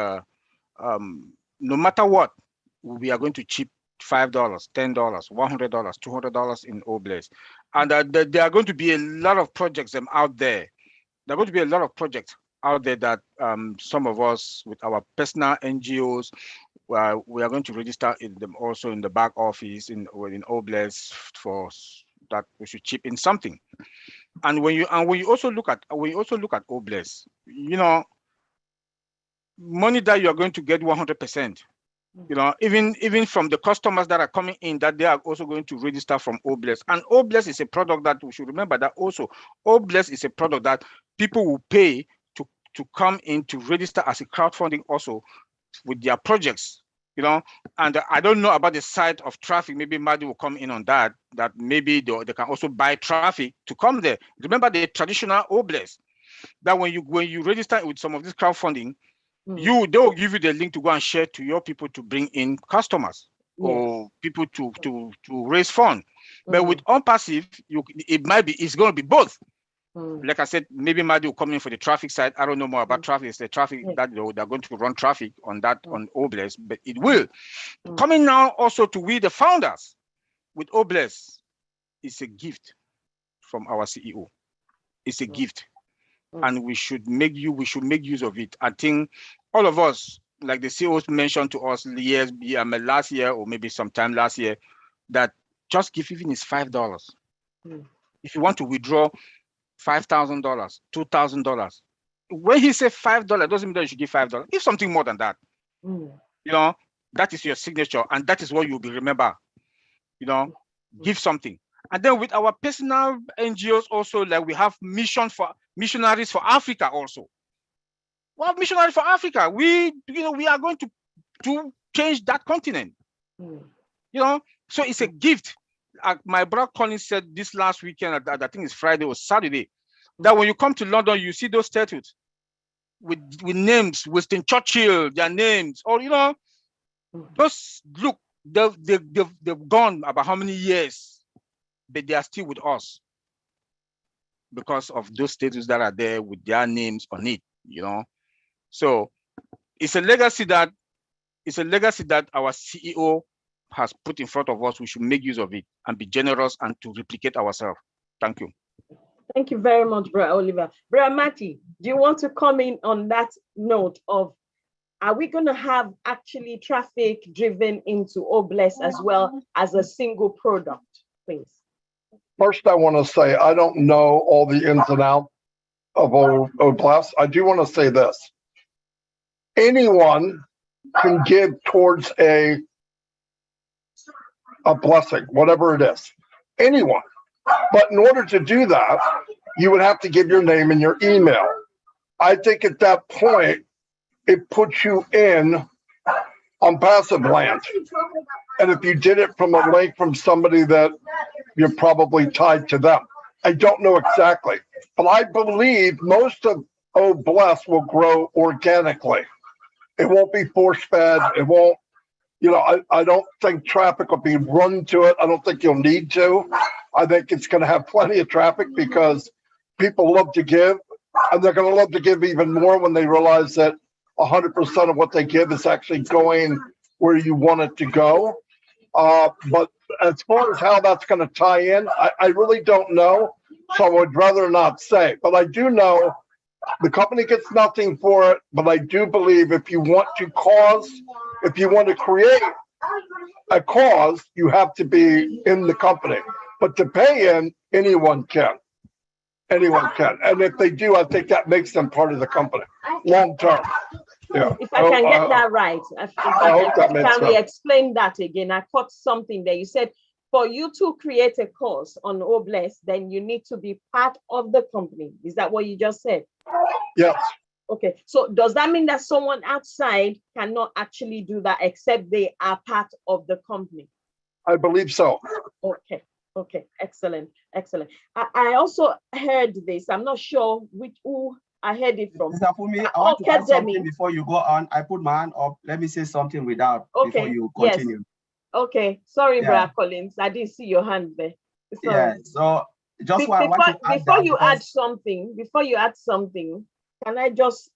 no matter what, we are going to chip $5, $10, $100, $200 in Obless. And there are going to be a lot of projects out there. There are going to be a lot of projects out there that some of us with our personal NGOs, we are going to register in them also in the back office in Obless for that we should chip in something. And when you also look at Obless, you know, money that you are going to get 100%. You know, even from the customers that are coming in, that they are also going to register from Obless. And Obless is a product that we should remember that also Obless is a product that people will pay to come in to register as a crowdfunding also with their projects, you know. And I don't know about the side of traffic. Maybe Madi will come in on that maybe they can also buy traffic to come there. Remember the traditional Obless, that when you register with some of this crowdfunding, they will give you the link to go and share to your people to bring in customers or people to raise funds. But with ONPASSIVE, it's going to be both. Like I said, maybe Madi will come in for the traffic side. I don't know more about traffic. It's the traffic that they're going to run traffic on on Obless, but it will. Coming now also to we the founders with Obless is a gift from our CEO. It's a gift. And we should make use of it. I think all of us, like the CEOs mentioned to us last year or maybe sometime last year, that just give even is $5. If you want to withdraw $5,000, $2,000, when he said $5, doesn't mean that you should give $5. Give something more than that. You know, that is your signature, and that is what you'll be remembered. You know, give something. And then with our personal NGOs also, like we have missionaries for Africa also. We have missionaries for Africa. We are going to change that continent. You know, so it's a gift. My brother Colin said this last weekend, I think it's Friday or Saturday, that when you come to London, you see those statues with names, Winston Churchill, their names, or you know, just look, they've gone about how many years, but they are still with us. because of those statues that are there with their names on it, you know. So it's a legacy that our CEO has put in front of us. We should make use of it and be generous and to replicate ourselves. Thank you. Thank you very much, Brother Oliver. Brother Matty, do you want to come in on that note of, are we going to have actually traffic driven into Obless as well as a single product, please? First, I want to say I don't know all the ins and outs of Obless. I do want to say this. Anyone can give towards a blessing, whatever it is. Anyone. But in order to do that, you would have to give your name and your email. I think at that point, it puts you in on passive land. And if you did it from a link from somebody that you're probably tied to them. I don't know exactly, but I believe most of Obless will grow organically. It won't be force-fed. It won't, you know, I don't think traffic will be run to it. I don't think you'll need to. I think it's going to have plenty of traffic because people love to give, and they're going to love to give even more when they realize that 100% of what they give is actually going where you want it to go. But as far as how that's going to tie in, I really don't know. So I would rather not say. But I do know the company gets nothing for it. But I do believe if you want to create a cause, you have to be in the company. But to pay in, anyone can. Anyone can. And if they do, I think that makes them part of the company long term. Yeah. If I can get that right, can we sense. explain that again? I caught something there. You said for you to create a course on Obless, then you need to be part of the company. Is that what you just said? Yes. Okay. So does that mean that someone outside cannot actually do that except they are part of the company? I believe so. Okay. Okay. Excellent. Excellent. I also heard this. I'm not sure who I heard it from. Mr. Fumi, I want to add something before you go on. I put my hand up. Let me say something before you continue. Yes. Okay. Sorry, Brother Collins. I didn't see your hand there. Sorry. Yeah. So just what I want to add before you add something, can I just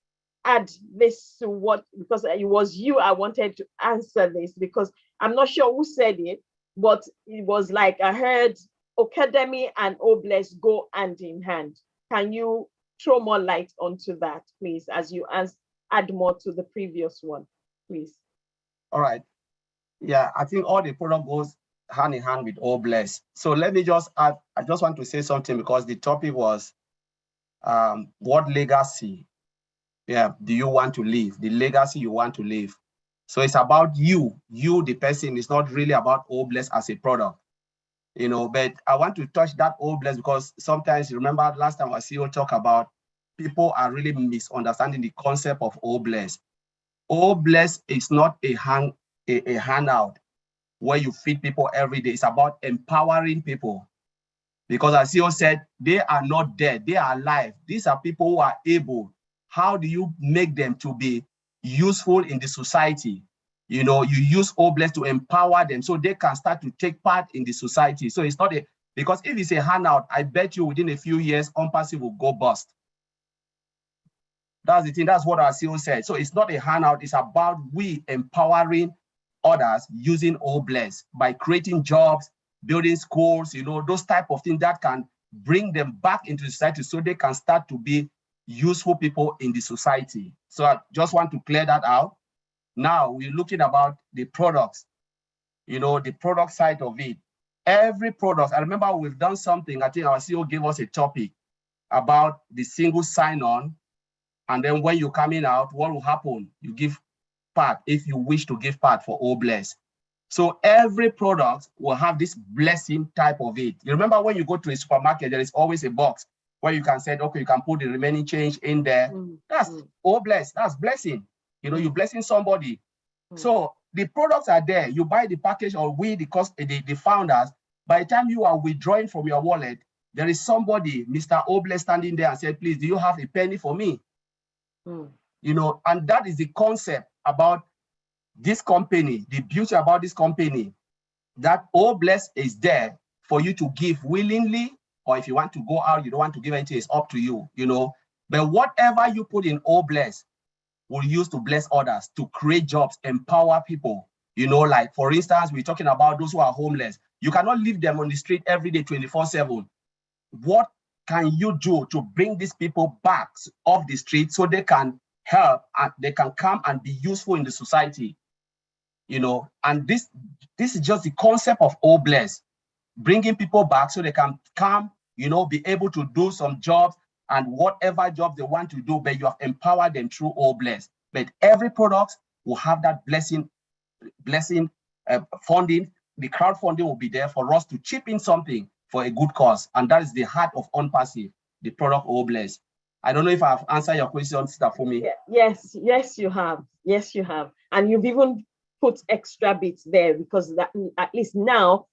add this to what, because it was you I wanted to answer this, because I'm not sure who said it, but it was like I heard Academy and Obless go hand in hand. Can you throw more light onto that, please, as you add more to the previous one, please? All right. Yeah, I think all the product goes hand in hand with Obless. So let me just add, I just want to say something because the topic was what legacy do you want to leave? The legacy you want to leave. So it's about you, the person. It's not really about Obless as a product, you know, but I want to touch that Obless because sometimes, remember last time our CEO talked about people are really misunderstanding the concept of Obless. Obless is not a handout where you feed people every day. It's about empowering people. Because as CEO said, they are not dead, they are alive. These are people who are able. How do you make them to be useful in the society? You know, you use Obless to empower them so they can start to take part in the society. So it's not because if it's a handout, I bet you within a few years, ONPASSIVE will go bust. That's the thing, that's what our CEO said. So it's not a handout, it's about we empowering others using Obless by creating jobs, building schools, you know, those type of things that can bring them back into society so they can start to be useful people in the society. So I just want to clear that out. Now we're looking about the products, you know, the product side of it. Every product, I remember we've done something, I think our CEO gave us a topic about the single sign-on. And then when you're coming out, what will happen? You give part if you wish to give part for Obless. So every product will have this blessing type of it. You remember when you go to a supermarket, there is always a box where you can say, okay, you can put the remaining change in there. That's Obless, that's blessing. You know, you're blessing somebody. So the products are there. You buy the package or the founders. By the time you are withdrawing from your wallet, there is somebody, Mr. Obless, standing there and said, please, do you have a penny for me? You know, and that is the concept about this company, the beauty about this company, that Obless is there for you to give willingly or if you want to go out, you don't want to give anything, it's up to you, you know. But whatever you put in O Bless will use to bless others, to create jobs, empower people. You know, like for instance, we're talking about those who are homeless. You cannot leave them on the street every day, 24/7. What can you do to bring these people back off the street so they can help and they can come and be useful in the society? You know, and this is just the concept of O Bless, bringing people back so they can come, you know, be able to do some jobs and whatever job they want to do, but you have empowered them through O Bless. But every product will have that blessing funding. The crowdfunding will be there for us to chip in something for a good cause. And that is the heart of OnPassive, the product O Bless. I don't know if I've answered your question, Sister Fumi. Yes, you have. Yes, you have. And you've even put extra bits there, because that, at least now,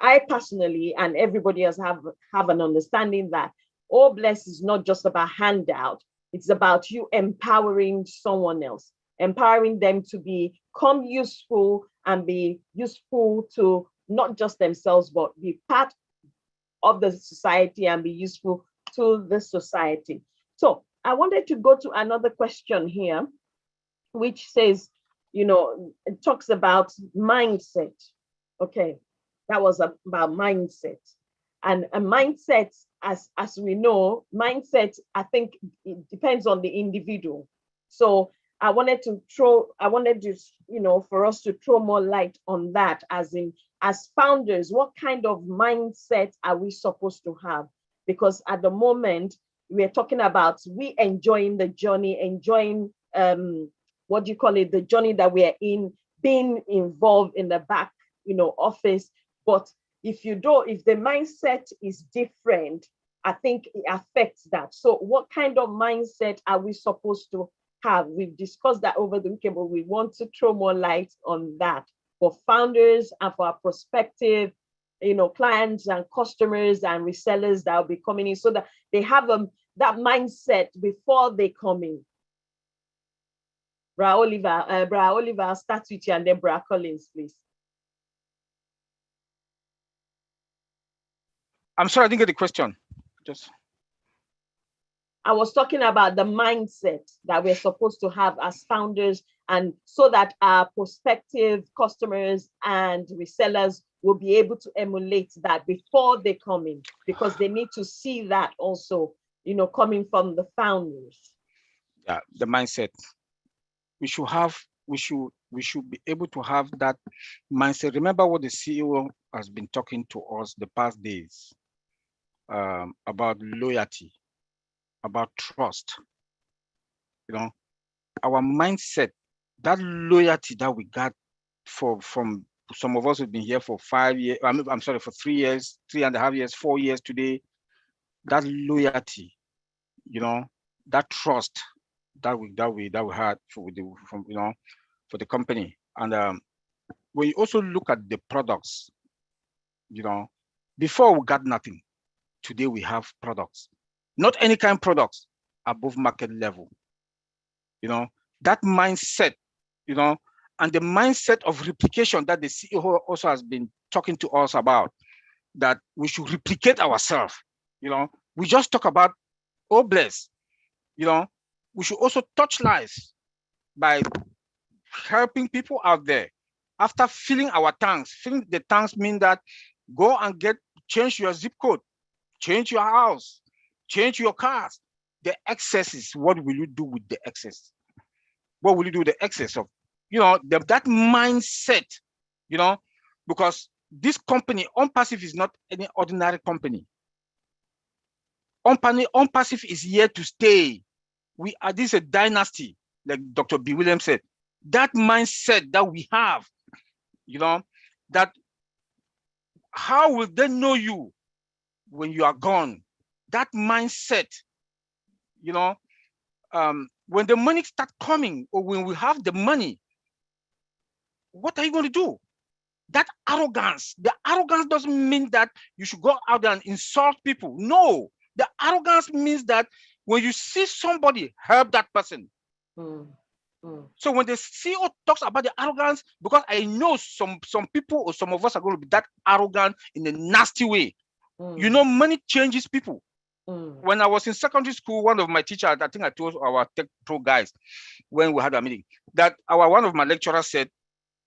I personally and everybody else have an understanding that O Bless is not just about handout. It's about you empowering someone else, empowering them to become useful and be useful to not just themselves, but be part of the society and be useful to the society. So I wanted to go to another question here, which says, you know, it talks about mindset. Okay, that was about mindset. And a mindset, as we know, mindset, I think it depends on the individual. So I wanted to, you know, for us to throw more light on that, as founders, what kind of mindset are we supposed to have? Because at the moment, we're talking about we enjoying the journey, enjoying, what do you call it, the journey that we are in, being involved in the back, you know, office. But if the mindset is different, I think it affects that. So what kind of mindset are we supposed to have? We've discussed that over the weekend, but we want to throw more light on that for founders and for our prospective, you know, clients and customers and resellers that will be coming in, so that they have that mindset before they come in. Bra Oliver, I'll start with you, and then Bra Collins, please. I'm sorry, I didn't get the question. I was talking about the mindset that we're supposed to have as founders, and so that our prospective customers and resellers will be able to emulate that before they come in, because they need to see that also, you know, coming from the founders. Yeah, the mindset. We should be able to have that mindset. Remember what the CEO has been talking to us the past days, about loyalty, about trust. You know, our mindset, that loyalty that we got from some of us who've been here for 5 years, I'm sorry, for 3 years, 3.5 years, 4 years today, that loyalty, you know, that trust that we had for the company. And when you also look at the products, you know, before we got nothing, today we have products, not any kind of products, above market level. You know, that mindset, you know, and the mindset of replication that the CEO also has been talking to us about, that we should replicate ourselves. You know, we just talk about O Bless, you know, we should also touch lives by helping people out there. After filling our tanks, filling the tanks mean that go and change your zip code, change your house, change your cars. The excesses, what will you do with the excess? What will you do with the excess of, you know, that mindset, you know, because this company, OnPassive, is not any ordinary company. OnPassive is here to stay. This is a dynasty, like Dr. B. Williams said. That mindset that we have, you know, that how will they know you when you are gone? That mindset, you know, when the money starts coming, or when we have the money, what are you going to do? That arrogance, the arrogance doesn't mean that you should go out there and insult people. No, the arrogance means that when you see somebody, help that person. So when the CEO talks about the arrogance, because I know some people or some of us are going to be that arrogant in a nasty way. You know, money changes people. When I was in secondary school, one of my teachers, I think I told our tech pro guys when we had a meeting, that one of my lecturers said,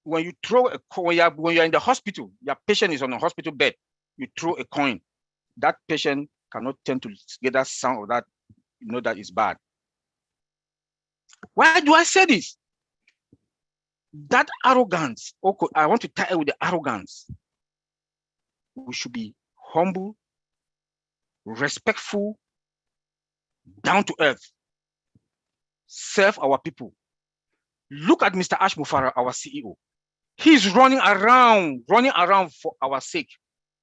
when you throw a coin, when you're in the hospital, your patient is on a hospital bed, you throw a coin, that patient cannot tend to get that sound of that, you know, that is bad. Why do I say this? That arrogance, okay, I want to tie it with the arrogance. We should be humble, respectful, down to earth, serve our people. Look at Mr. Ash Mufara, our CEO. He's running around for our sake,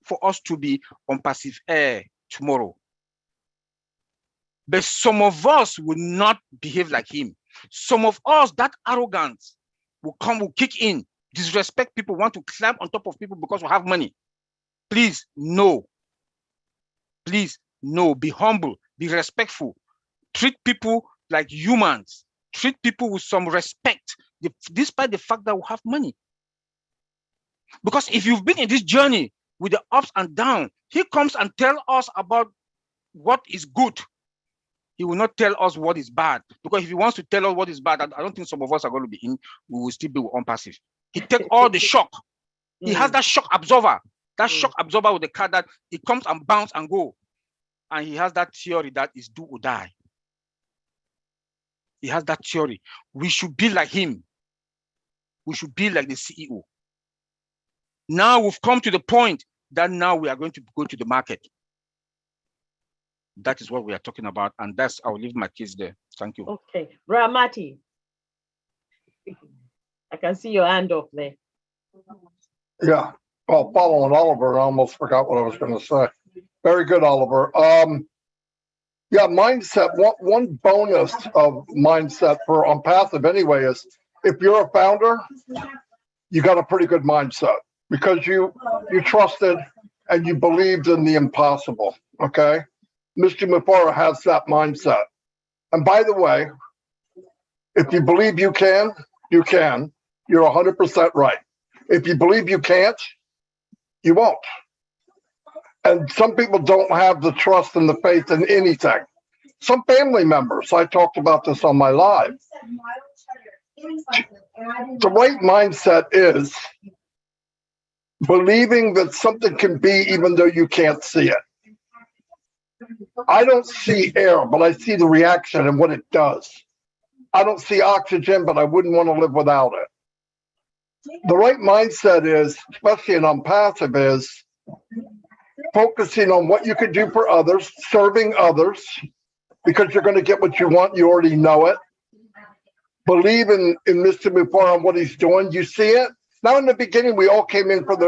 for us to be on passive air tomorrow. But some of us will not behave like him. Some of us, that arrogance will kick in, disrespect people, want to climb on top of people because we have money. Please, no. Please, no. Be humble, be respectful. Treat people like humans. Treat people with some respect, despite the fact that we have money. Because if you've been in this journey with the ups and downs, he comes and tells us about what is good. He will not tell us what is bad. Because if he wants to tell us what is bad, I don't think some of us are going to be in, we will still be unpassive. He takes all the shock. He has that shock absorber. That shock absorber with the card that it comes and bounce and go. And he has that theory that is do or die. He has that theory. We should be like him. We should be like the CEO. Now we've come to the point that now we are going to go to the market. That is what we are talking about. And that's, I'll leave my kids there. Thank you. Okay. Ramati. I can see your hand up there. Yeah. Well, following Oliver, I almost forgot what I was going to say. Very good, Oliver. Yeah, mindset. One bonus of mindset for ONPASSIVE anyway is if you're a founder, you got a pretty good mindset because you trusted and you believed in the impossible. Okay, Mr. Mufara has that mindset. And by the way, if you believe you can, you can. You're 100% right. If you believe you can't, you won't. And some people don't have the trust and the faith in anything. Some family members, I talked about this on my live. The right mindset is believing that something can be even though you can't see it. I don't see air, but I see the reaction and what it does. I don't see oxygen, but I wouldn't want to live without it. The right mindset is, especially in ONPASSIVE, is focusing on what you can do for others, serving others, because you're going to get what you want. You already know it. Believe in Mr. Mufara and what he's doing. You see it. Now, in the beginning, we all came in for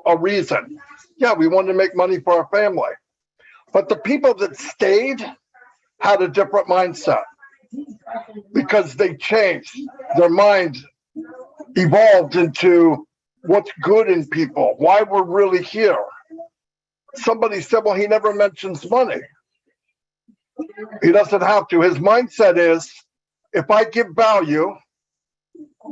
a reason. Yeah, we wanted to make money for our family. But the people that stayed had a different mindset because they changed. Their mind evolved into what's good in people, why we're really here. Somebody said, well, he never mentions money. He doesn't have to. His mindset is, if I give value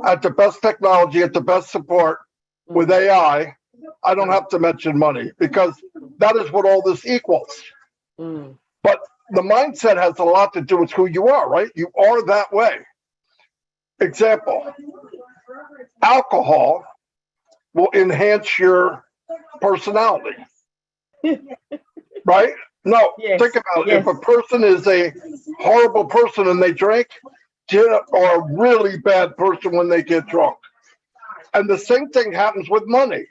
at the best technology, at the best support with AI, I don't have to mention money because that is what all this equals. But the mindset has a lot to do with who you are, right? You are that way. Example, alcohol will enhance your personality, right? No, yes, think about it. Yes. If a person is a horrible person and they drink, or a really bad person when they get drunk. And the same thing happens with money.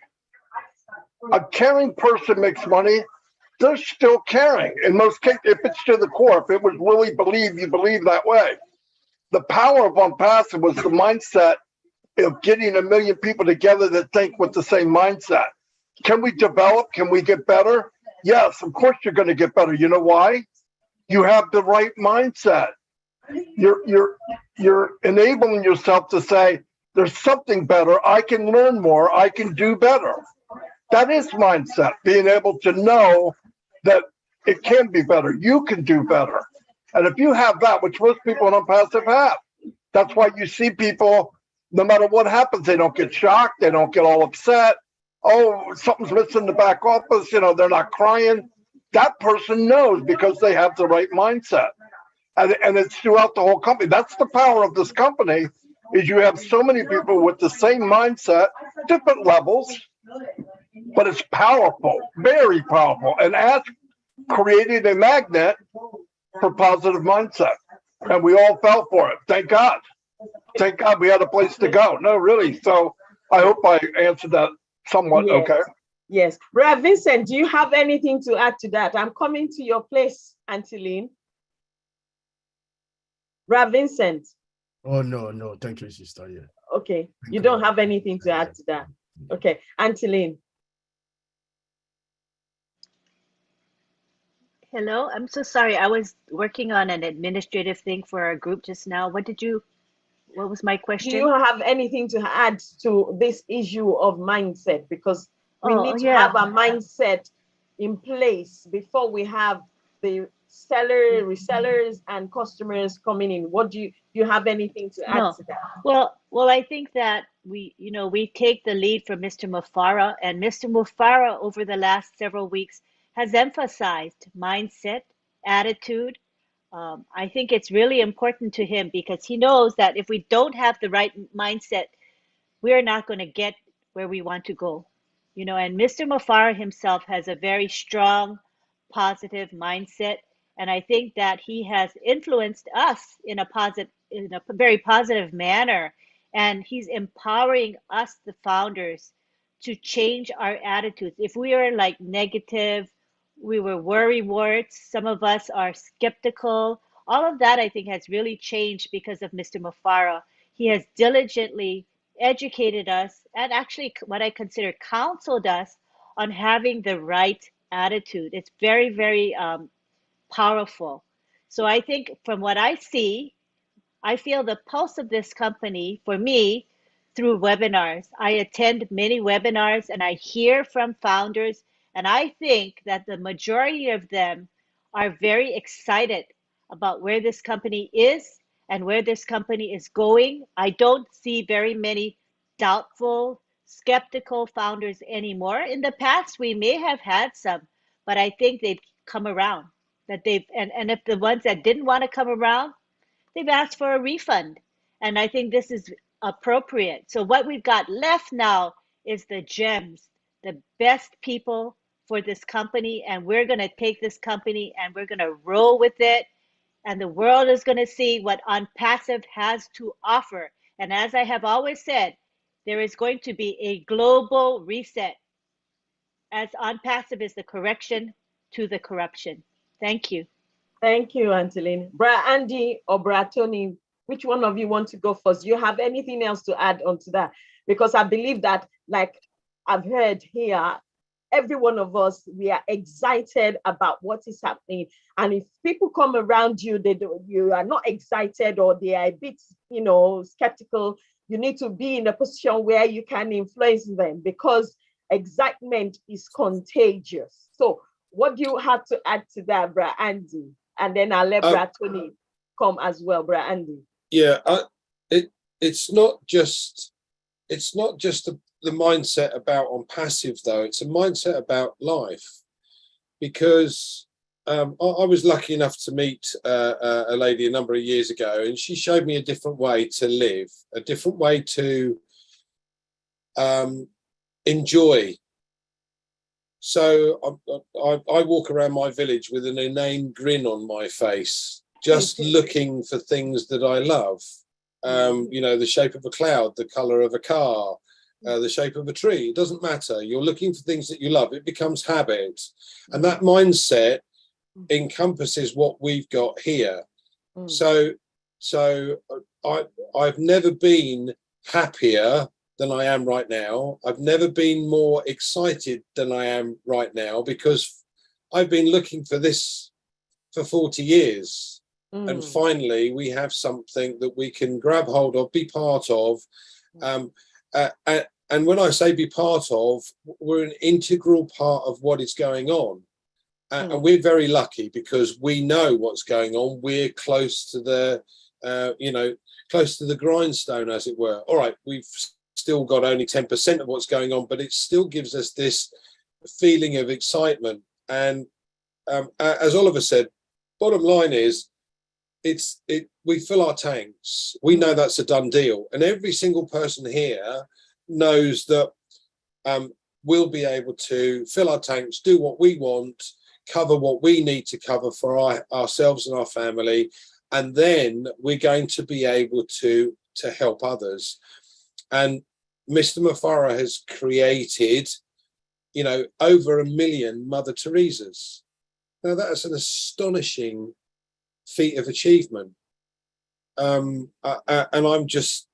A caring person makes money, they're still caring. In most cases, if it's to the core, if it was really you believe that way. The power of ONPASSIVE was the mindset of getting 1 million people together that think with the same mindset. Can we develop? Can we get better? Yes, of course you're going to get better. You know why? You have the right mindset. You're enabling yourself to say, there's something better. I can learn more. I can do better. That is mindset, being able to know that it can be better. You can do better. And if you have that, which most people in ONPASSIVE have, that's why you see people, no matter what happens, they don't get shocked. They don't get all upset. oh, something's missing in the back office, you know, they're not crying. That person knows because they have the right mindset. And it's throughout the whole company. That's the power of this company, is you have so many people with the same mindset, different levels, but it's powerful, very powerful. And Ask created a magnet for positive mindset. And we all fell for it. Thank God. Thank God we had a place to go. No, really. So I hope I answered that somewhat. Yes. Okay. Yes. Brother Vincent, do you have anything to add to that? I'm coming to your place, Auntie Lynn. Brother Vincent. Oh, no. Thank you, sister. Yeah. Okay. You don't have anything to add to that. Okay. Auntie Lynn. Hello, I'm so sorry. I was working on an administrative thing for our group just now. What was my question? Do you have anything to add to this issue of mindset? Because we need to have a mindset in place before we have the resellers and customers coming in. What do you have anything to add to that? Well, I think that we take the lead from Mr. Mufara, and Mr. Mufara over the last several weeks has emphasized mindset, attitude. I think it's really important to him because he knows that if we don't have the right mindset, we're not going to get where we want to go. And Mr. Mufara himself has a very strong, positive mindset. And I think that he has influenced us in a very positive manner. And he's empowering us, the founders, to change our attitudes. If we are like negative, we were worry-warts, some of us are skeptical. All of that, I think, has really changed because of Mr. Mufara. He has diligently educated us and actually what I consider counseled us on having the right attitude. It's very, very powerful. So I think from what I see, I feel the pulse of this company for me through webinars. I attend many webinars and I hear from founders, and I think that the majority of them are very excited about where this company is and where this company is going. I don't see very many doubtful, skeptical founders anymore. In the past, we may have had some, but I think they've come around. And if the ones that didn't want to come around, they've asked for a refund. And I think this is appropriate. So what we've got left now is the gems, the best people for this company. And we're going to take this company and we're going to roll with it. And the world is going to see what ONPASSIVE has to offer. And as I have always said, there is going to be a global reset, as ONPASSIVE is the correction to the corruption. Thank you. Thank you, Auntie Lynn. Bra Andy or Bra Tony, which one of you want to go first? Do you have anything else to add on to that? Because I believe that, like I've heard here, every one of us, we are excited about what is happening. And if people come around you, you are not excited or they are a bit, skeptical, you need to be in a position where you can influence them because excitement is contagious. So what do you have to add to that, Bra Andy? And then I'll let Bra Tony come as well, Bra Andy. Yeah, it's not just the mindset about ONPASSIVE though. It's a mindset about life, because I was lucky enough to meet a lady a number of years ago, and she showed me a different way to live, a different way to enjoy. So I walk around my village with an inane grin on my face, just looking for things that I love. The shape of a cloud, the color of a car, the shape of a tree. It doesn't matter. You're looking for things that you love. It becomes habit. And that mindset encompasses what we've got here. So I've never been happier than I am right now. I've never been more excited than I am right now, because I've been looking for this for 40 years. And finally, we have something that we can grab hold of, be part of. And when I say be part of, we're an integral part of what is going on. And we're very lucky because we know what's going on. We're close to the, close to the grindstone, as it were. All right, we've still got only 10% of what's going on, but it still gives us this feeling of excitement. And as Oliver said, bottom line is, we fill our tanks. We know that's a done deal, and every single person here knows that we'll be able to fill our tanks, do what we want, cover what we need to cover for ourselves and our family, and then we're going to be able to help others. And Mr. Mufara has created, you know, over 1 million Mother Teresas. Now that's an astonishing feat of achievement. And I'm just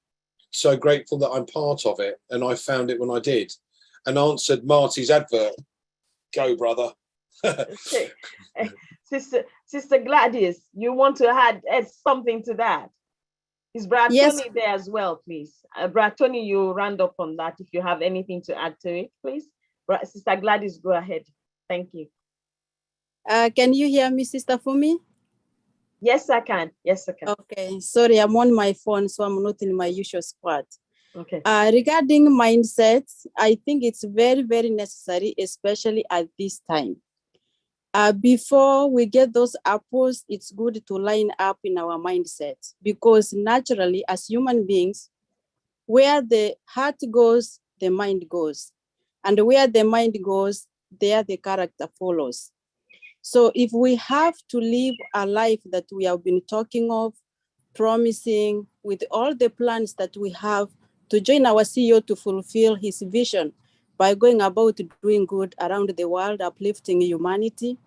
so grateful that I'm part of it. And I found it when I did and answered Marty's advert. Go, brother. Okay. Sister Gladys, you want to add something to that? Is Brad Yes. Tony there as well, please? Brad Tony, you round up on that if you have anything to add to it, please. Sister Gladys, go ahead. Thank you. Can you hear me, Sister Fumi? Yes, I can. Yes, I can. Okay, sorry, I'm on my phone, so I'm not in my usual spot. Okay. Regarding mindsets, I think it's very, very necessary, especially at this time. Before we get those apples, it's good to line up in our mindset, because naturally, as human beings, where the heart goes, the mind goes. And where the mind goes, there the character follows. So if we have to live a life that we have been talking of, promising, with all the plans that we have to join our CEO to fulfill his vision by going about doing good around the world, uplifting humanity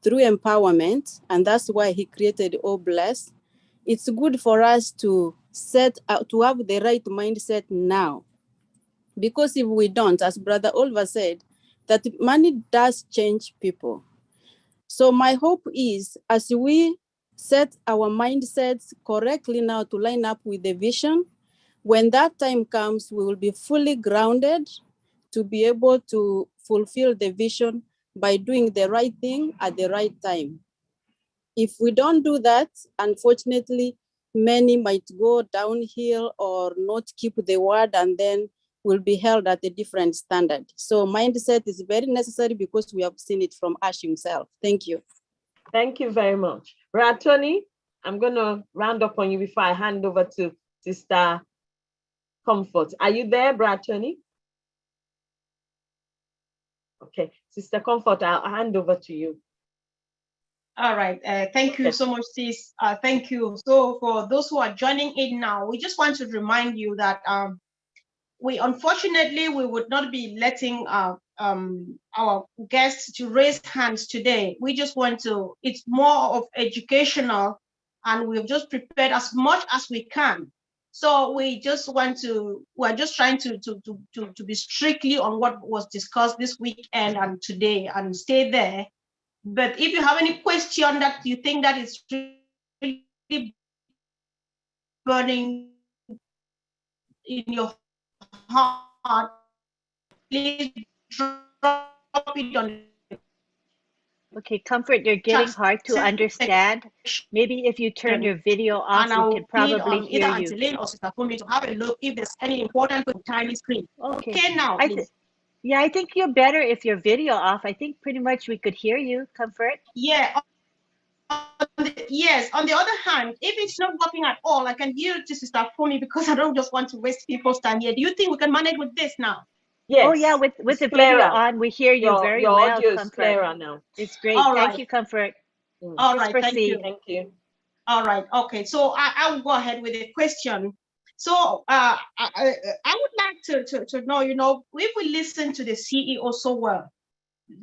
through empowerment, and that's why he created O Bless. It's good for us to to have the right mindset now. Because if we don't, as Brother Oliver said, that money does change people. So my hope is, as we set our mindsets correctly now to line up with the vision, when that time comes, we will be fully grounded to be able to fulfill the vision by doing the right thing at the right time. If we don't do that, unfortunately, many might go downhill or not keep the word, and then will be held at a different standard. So mindset is very necessary because we have seen it from Ash himself. Thank you. Thank you very much. Brad Tony, I'm going to round up on you before I hand over to Sister Comfort. Are you there, Brad Tony? Okay, Sister Comfort, I'll hand over to you. All right, thank you so much, sis. Thank you. So for those who are joining in now, we just want to remind you that unfortunately, we would not be letting our guests to raise hands today. We just want to, it's more of educational, and we've just prepared as much as we can. So we just want to, we're just trying to be strictly on what was discussed this weekend and today, and stay there. But if you have any question that you think that is really burning in your heart, please drop it on. Okay, Comfort, you're getting hard to understand. Maybe if you turn your video off, we can probably hear you. Either or Sister Fumi to have a look if there's any important with the tiny screen. Okay, now, please. Yeah, I think you're better if your video off. I think pretty much we could hear you, Comfort. Yeah. Yes, on the other hand, if it's not working at all, I can hear it to Sister Fumi because I don't just want to waste people's time here. Do you think we can manage with this now? Yes. Oh yeah, with the video on, we hear you very well. Your audio is Comfort. clearer now. It's great. All Thank right. you, Comfort. All right, thank you. Thank you. All right, okay. So I will go ahead with the question. So I would like to know, if we listen to the CEO so well,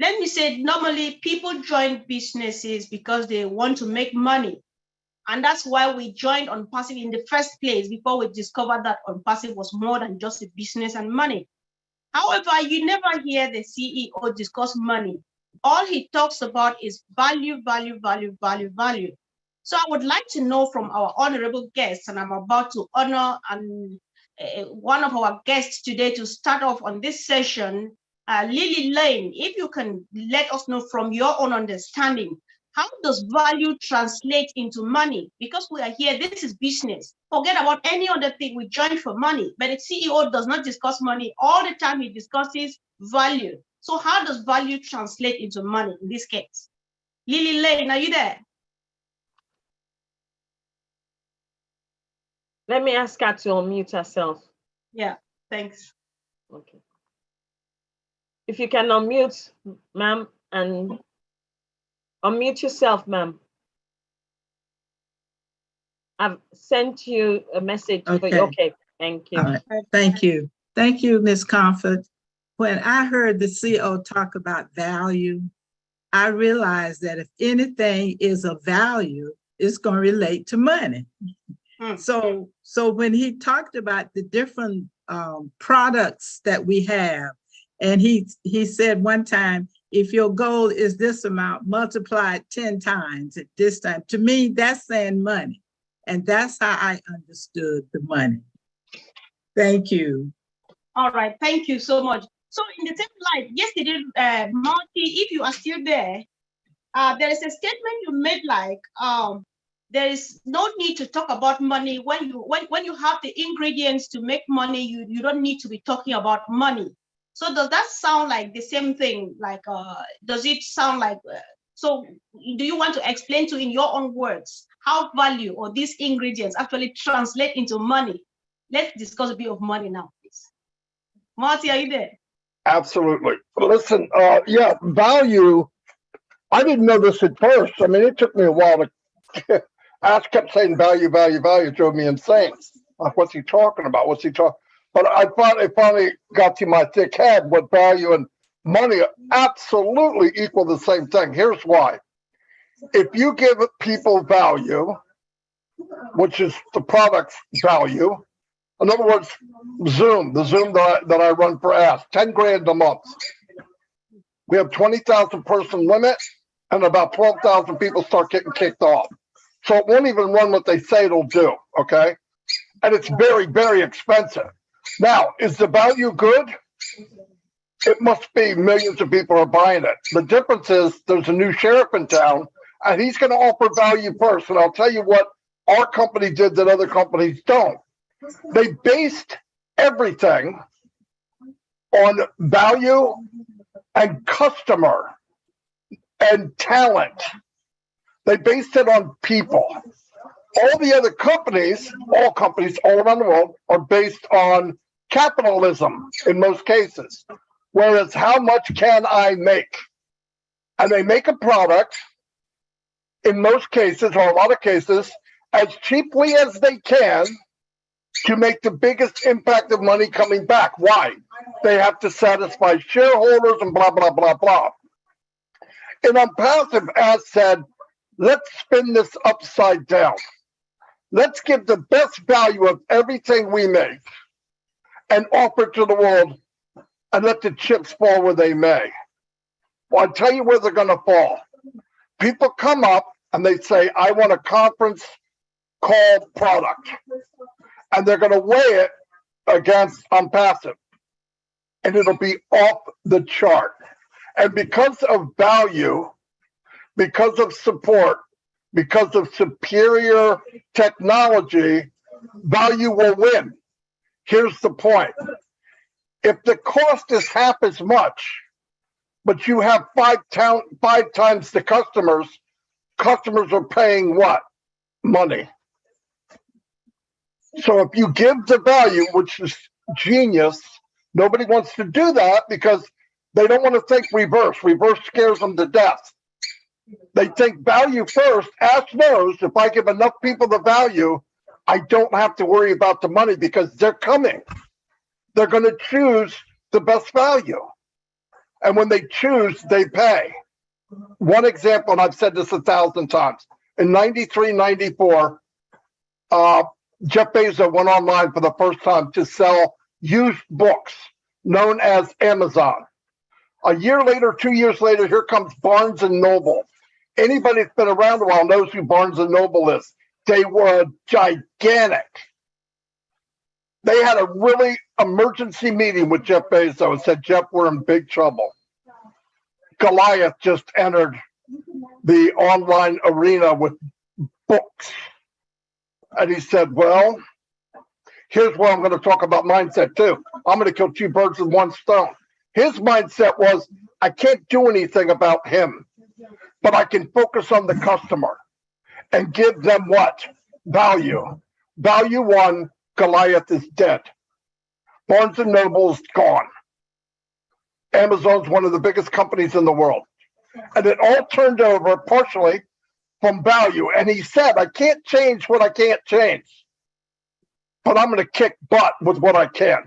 let me say, normally people join businesses because they want to make money. And that's why we joined ONPASSIVE in the first place, before we discovered that ONPASSIVE was more than just a business and money. However, you never hear the CEO discuss money. All he talks about is value, value, value, value, value. So I would like to know from our honorable guests, and I'm about to honor one of our guests today to start off on this session, Lily Lane, if you can let us know from your own understanding, How does value translate into money? Because we are here, this is business. Forget about any other thing. We joined for money, but the CEO does not discuss money. All the time he discusses value. So how does value translate into money in this case? Lily Lane, are you there? Let me ask her to unmute herself. Yeah, thanks. Okay. If you can unmute, ma'am, and unmute yourself, ma'am. I've sent you a message for you. Okay, thank you. All right. Thank you. Thank you, Ms. Comfort. When I heard the CEO talk about value, I realized that if anything is of value, it's going to relate to money. So when he talked about the different products that we have, and he said one time, if your goal is this amount, multiply it 10 times at this time. To me, that's saying money. And that's how I understood the money. Thank you. All right, thank you so much. So in the same light, yesterday, Marty, if you are still there, there is a statement you made like, there is no need to talk about money when you have the ingredients to make money. You don't need to be talking about money. So does that sound like the same thing? Like, does it sound like? So do you want to explain in your own words how value or these ingredients actually translate into money? Let's discuss a bit of money now, please. Marty, are you there? Absolutely. Listen, yeah, value. I didn't know this at first. I mean, it took me a while to. I kept saying value, value, value. It drove me insane. Like, what's he talking about? What's he talking? But I finally got to my thick head what value and money absolutely equal the same thing. Here's why. If you give people value, which is the product's value, in other words, Zoom, the Zoom that I run for Ask, 10 grand a month. We have 20,000 person limit, and about 12,000 people start getting kicked off. So it won't even run what they say it'll do, okay? And it's very, very expensive. Now, is the value good? It must be. Millions of people are buying it. The difference is there's a new sheriff in town, and he's going to offer value first. And I'll tell you what our company did that other companies don't. They based everything on value and customer and talent. They based it on people. All the other companies, all companies all around the world, are based on capitalism in most cases. Whereas, how much can I make? And they make a product, in most cases, or a lot of cases, as cheaply as they can to make the biggest impact of money coming back. Why? They have to satisfy shareholders and blah, blah, blah, blah. In Unpassive, as said, let's spin this upside down. Let's give the best value of everything we make and offer it to the world and let the chips fall where they may. Well, I'll tell you where they're going to fall. People come up and they say, I want a conference called product. And they're going to weigh it against Unpassive. And it'll be off the chart. And because of value, because of support, because of superior technology, value will win. Here's the point. If the cost is half as much, but you have five times the customers are paying what? Money. So if you give the value, which is genius, nobody wants to do that because they don't want to think reverse. Reverse scares them to death. They think value first. Ask knows if I give enough people the value, I don't have to worry about the money because they're coming. They're going to choose the best value. And when they choose, they pay. One example, and I've said this 1,000 times. In 93, 94, Jeff Bezos went online for the first time to sell used books known as Amazon. A year later, 2 years later, here comes Barnes & Noble. Anybody that's been around a while knows who Barnes & Noble is. They were gigantic. They had a really emergency meeting with Jeff Bezos and said, Jeff, we're in big trouble. Goliath just entered the online arena with books. And he said, well, here's where I'm going to talk about mindset too. I'm going to kill two birds with one stone. His mindset was, I can't do anything about him, but I can focus on the customer and give them what? Value. Value one, Goliath is dead. Barnes & Noble's gone. Amazon's one of the biggest companies in the world. And it all turned over partially from value. And he said, I can't change what I can't change, but I'm going to kick butt with what I can.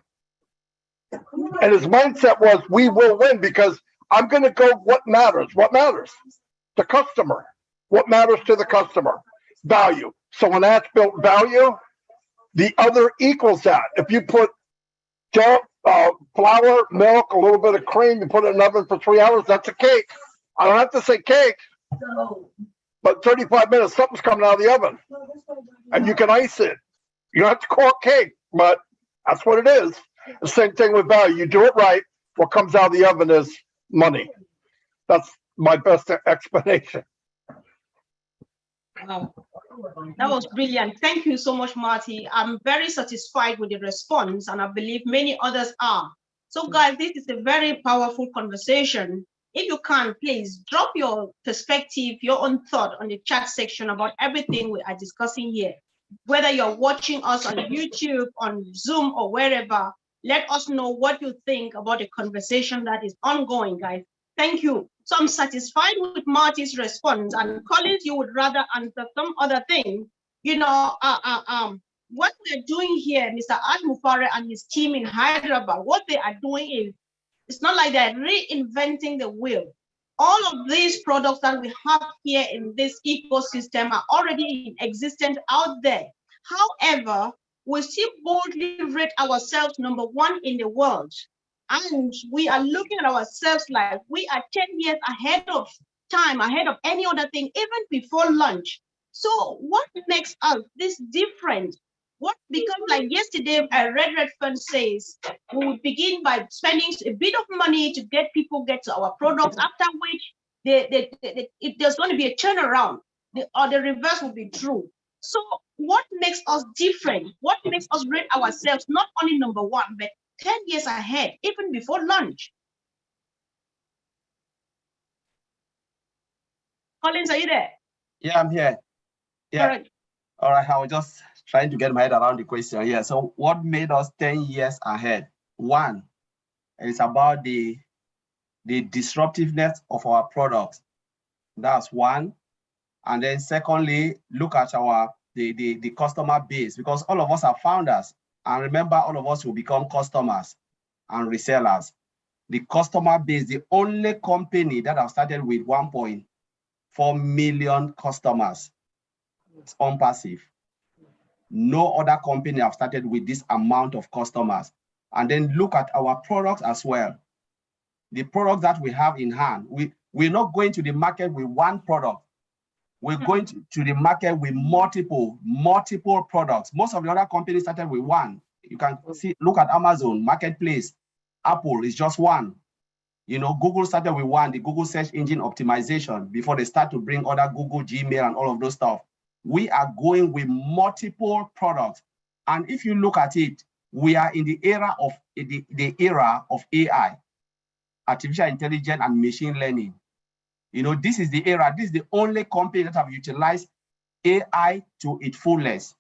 And his mindset was, we will win because I'm going to go what matters. What matters? The customer. What matters to the customer? Value. So when that's built value, the other equals that. If you put flour, milk, a little bit of cream, you put it in the oven for 3 hours, that's a cake. I don't have to say cake, but 35 minutes, something's coming out of the oven. And you can ice it. You don't have to call it cake, but that's what it is. The same thing with value. You do it right, what comes out of the oven is money. That's my best explanation. Wow. That was brilliant. Thank you so much, Marty. I'm very satisfied with the response, and I believe many others are. So, guys, this is a very powerful conversation. If you can, please drop your perspective, your own thought on the chat section about everything we are discussing here. Whether you're watching us on YouTube, on Zoom, or wherever, let us know what you think about the conversation that is ongoing, guys. Thank you. So I'm satisfied with Marty's response, and Collins, you would rather answer some other thing. You know, what we're doing here, Mr. Ash Mufare and his team in Hyderabad, what they are doing is, it's not like they're reinventing the wheel. All of these products that we have here in this ecosystem are already in existence out there. However, we still boldly rate ourselves #1 in the world. And we are looking at ourselves like we are 10 years ahead of time, ahead of any other thing, even before lunch. So what makes us this different? What becomes like yesterday, Red Fund says, we will begin by spending a bit of money to get people get to our products, after which there's going to be a turnaround, or the reverse will be true. So what makes us different? What makes us rate ourselves not only #1, but 10 years ahead, even before lunch? Collins, are you there? Yeah, I'm here. Yeah. All right. I was just trying to get my head around the question. Yeah. So what made us 10 years ahead? One, it's about the disruptiveness of our products. That's one. And then secondly, look at the customer base, because all of us are founders. And remember, all of us will become customers and resellers. The customer base, the only company that have started with 1.4 million customers, it's ONPASSIVE. No other company have started with this amount of customers. And then look at our products as well. The products that we have in hand, we're not going to the market with one product. We're going to the market with multiple products. Most of the other companies started with one. You can see, look at Amazon, Marketplace. Apple is just one. You know, Google started with one, the Google search engine optimization, before they start to bring other Google, Gmail, and all of those stuff. We are going with multiple products. And if you look at it, we are in the era of the era of AI, artificial intelligence and machine learning. You know, this is the era. This is the only company that have utilized AI to its fullest.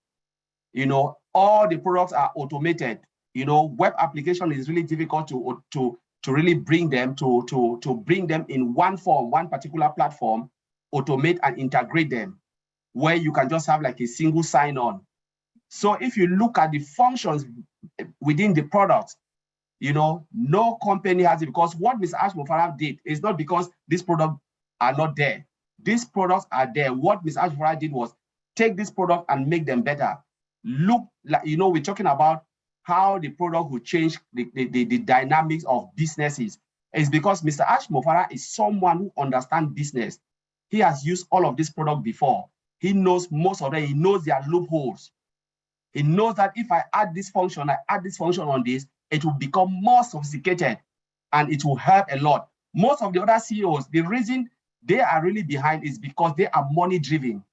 You know, all the products are automated. You know, web application is really difficult to really bring them to bring them in one form, one particular platform, automate and integrate them, where you can just have like a single sign-on. So if you look at the functions within the product, you know, no company has it, because what Mr. Ash Mufara did is not because these products are not there. These products are there. What Mr. Ash Mufara did was take this product and make them better. Look, like, you know, we're talking about how the product will change the dynamics of businesses. It's because Mr. Ash Mufara is someone who understands business. He has used all of this product before. He knows most of them. He knows their loopholes. He knows that if I add this function, I add this function on this, it will become more sophisticated and it will help a lot. Most of the other CEOs, the reason they are really behind is because they are money driven.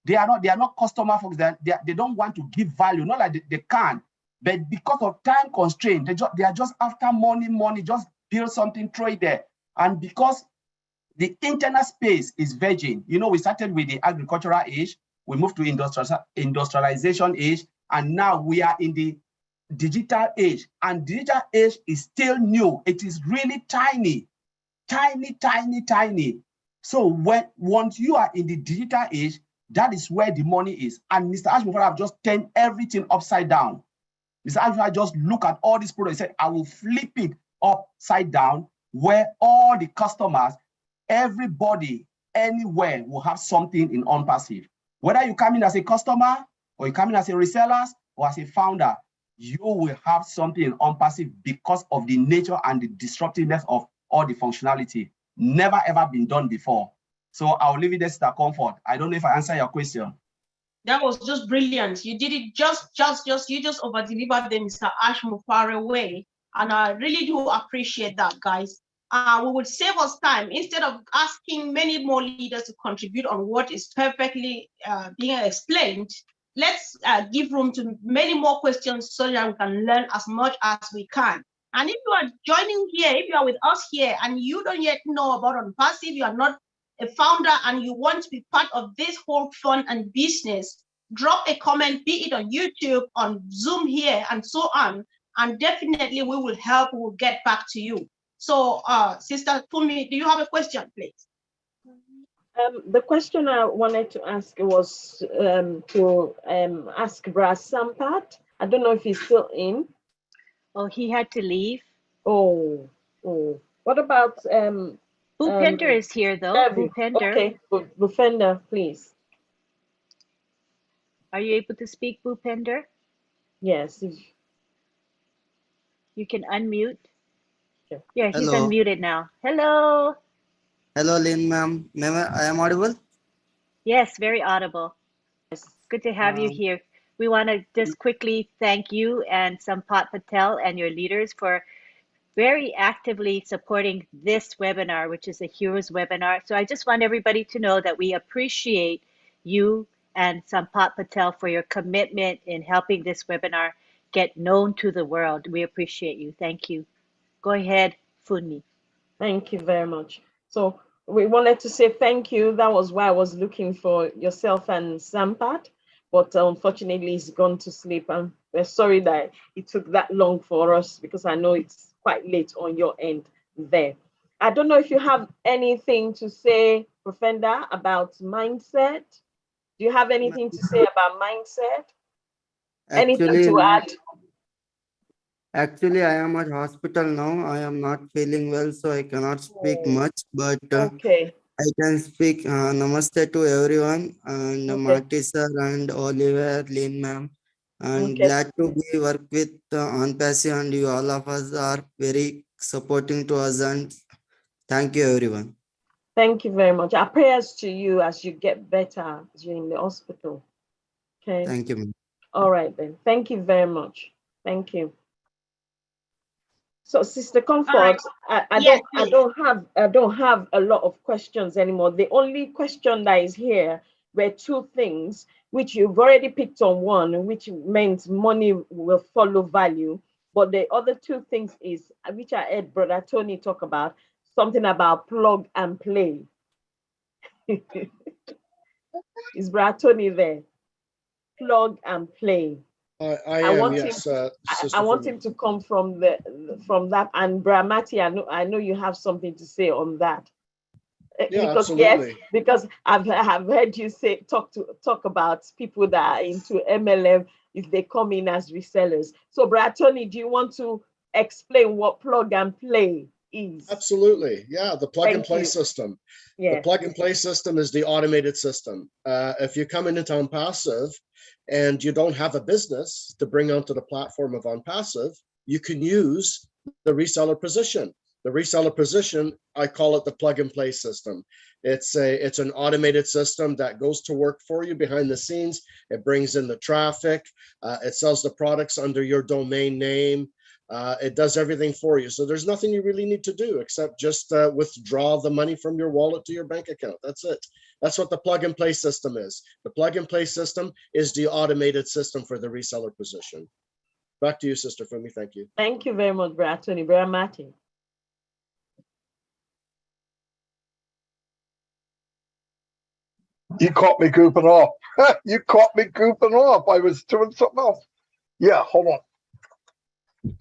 They are not customer folks. They don't want to give value. Not like they can't, but because of time constraint, they are just after money, just build something, throw it there. And because the internet space is virgin, you know, we started with the agricultural age, we moved to industrialization age, and now we are in the digital age. And digital age is still new. It is really tiny. So once you are in the digital age, that is where the money is. And Mr. Ashmore have just turned everything upside down. Mr. Ashmore just look at all these products and said, I will flip it upside down, where all the customers, everybody, anywhere will have something in ONPASSIVE. Whether you come in as a customer, or you come in as a reseller, or as a founder, you will have something in ONPASSIVE because of the nature and the disruptiveness of all the functionality. Never ever been done before. So I'll leave it there, Mr. Comfort. I don't know if I answer your question. That was just brilliant. You did it you just over-delivered them, Mr. Ashmore, far away. And I really do appreciate that, guys. We would save us time instead of asking many more leaders to contribute on what is perfectly being explained. Let's give room to many more questions so that we can learn as much as we can. And if you are joining here, if you are with us here and you don't yet know about ONPASSIVE, you are not a founder and you want to be part of this whole fun and business, drop a comment, be it on YouTube, on Zoom here, and so on. And definitely we will help, we will get back to you. So, Sister Fumi, do you have a question, please? The question I wanted to ask was to ask Brass Sampat. I don't know if he's still in. Oh, he had to leave. Oh. What about Bhupender is here though. Bhupender. Okay, Bhupender, please. Are you able to speak, Bhupender? Yes. You can unmute. Sure. Yeah, he's Hello. unmuted now. Hello. Hello, Lynn, ma'am. I am audible? Yes, very audible. Good to have you here. We want to just quickly thank you and Sampat Patel and your leaders for very actively supporting this webinar, which is a Heroes webinar. So I just want everybody to know that we appreciate you and Sampat Patel for your commitment in helping this webinar get known to the world. We appreciate you. Thank you. Go ahead, Funmi. Thank you very much. So we wanted to say thank you. That was why I was looking for yourself and Sampat, but unfortunately he's gone to sleep. And we're sorry that it took that long for us because I know it's quite late on your end there. I don't know if you have anything to say, Profenda, about mindset. Do you have anything to say about mindset? Anything to add? Actually, I am at hospital now. I am not feeling well, so I cannot speak much, but okay. I can speak. Namaste to everyone, and Marty sir and Oliver, Lynn ma'am. And glad to be work with ONPASSIVE, and you all of us are very supporting to us, and thank you everyone. Thank you very much. Our prayers to you as you get better as you're in the hospital. Okay. Thank you, ma'am. All right then. Thank you very much. Thank you. So, Sister Comfort, I don't have a lot of questions anymore. The only question that is here were two things, which you've already picked on one, which meant money will follow value. But the other two things is, which I heard Brother Tony talk about, something about plug and play. Is Brother Tony there? Plug and play. I want him to come from that. And Bramati, I know you have something to say on that. Yeah, because absolutely. yes, because I've heard you talk about people that are into MLM if they come in as resellers. So, Brad Tony, do you want to explain what plug and play is? Absolutely. Yeah, the plug and play system. Yeah. The plug and play system is the automated system. If you come into ONPASSIVE and you don't have a business to bring onto the platform of ONPASSIVE, you can use the reseller position. The reseller position, I call it the plug and play system. It's an automated system that goes to work for you behind the scenes. It brings in the traffic. It sells the products under your domain name. It does everything for you. So there's nothing you really need to do except just withdraw the money from your wallet to your bank account. That's it. That's what the plug and play system is. The plug and play system is the automated system for the reseller position. Back to you, Sister Fumi. Thank you. Thank you very much, Brother Tony. Brother Martin. You caught me goofing off. You caught me goofing off. I was doing something else. Yeah, hold on.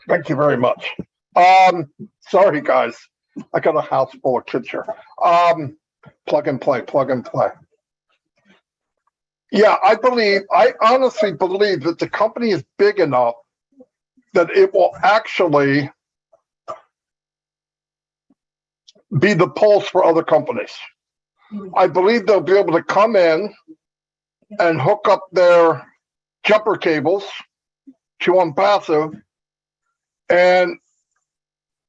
Thank you very much. Sorry, guys. I got a house full of kids here. Plug and play, plug and play. Yeah, I honestly believe that the company is big enough that it will actually be the pulse for other companies. I believe they'll be able to come in and hook up their jumper cables to ONPASSIVE and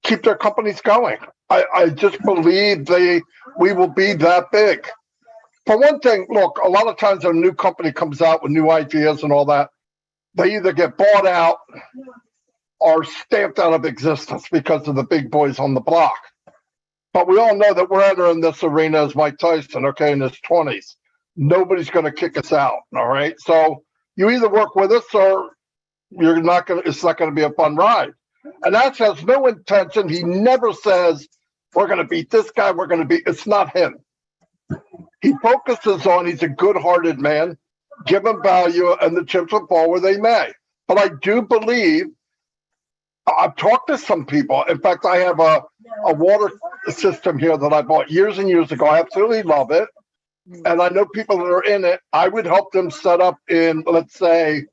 keep their companies going. I just believe we will be that big. For one thing, look, a lot of times when a new company comes out with new ideas and all that, they either get bought out or stamped out of existence because of the big boys on the block. But we all know that we're entering this arena as Mike Tyson, okay, in his 20s. Nobody's going to kick us out, all right? So you either work with us or you're not going to, it's not going to be a fun ride. And that has no intention. He never says, we're going to beat this guy, we're going to beat, it's not him. He focuses on, he's a good-hearted man, give him value, and the chips will fall where they may. But I do believe, I've talked to some people. In fact, I have a water system here that I bought years and years ago. I absolutely love it. And I know people that are in it. I would help them set up in, let's say,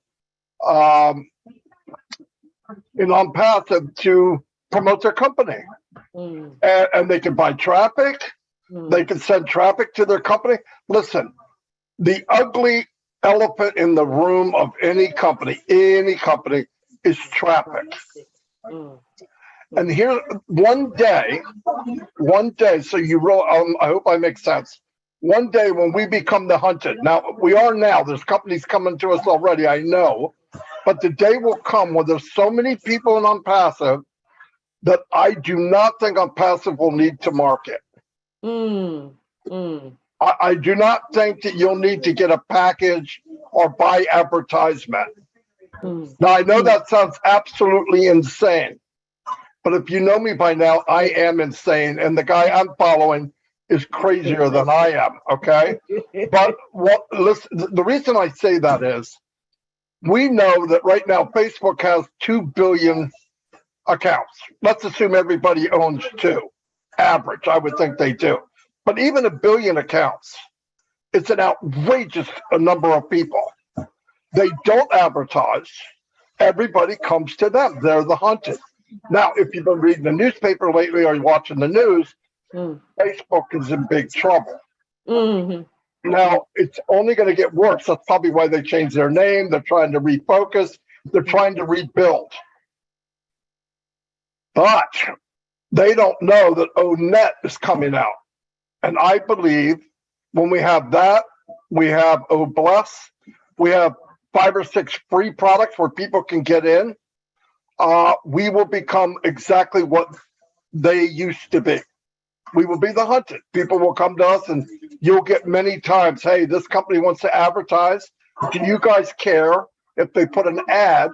in ONPASSIVE to promote their company. And they can buy traffic. They can send traffic to their company. Listen, the ugly elephant in the room of any company is traffic. And here, one day, so you roll, I hope I make sense. One day when we become the hunted, now we are now, there's companies coming to us already, I know, but the day will come where there's so many people in ONPASSIVE that I do not think ONPASSIVE will need to market. I do not think that you'll need to get a package or buy advertisement. Now, I know that sounds absolutely insane, but if you know me by now, I am insane, and the guy I'm following is crazier than I am, okay? But listen, the reason I say that is, we know that right now Facebook has 2 billion accounts. Let's assume everybody owns 2. Average, I would think they do. But even 1 billion accounts, it's an outrageous number of people. They don't advertise. Everybody comes to them. They're the hunted. Now, if you've been reading the newspaper lately or you're watching the news, Facebook is in big trouble. Now, it's only going to get worse. That's probably why they changed their name. They're trying to refocus. They're trying to rebuild. But they don't know that ONET is coming out. And I believe when we have that, we have OBless, we have 5 or 6 free products where people can get in. We will become exactly what they used to be. We will be the hunted. People will come to us and you'll get many times, hey, this company wants to advertise. Do you guys care if they put an ad,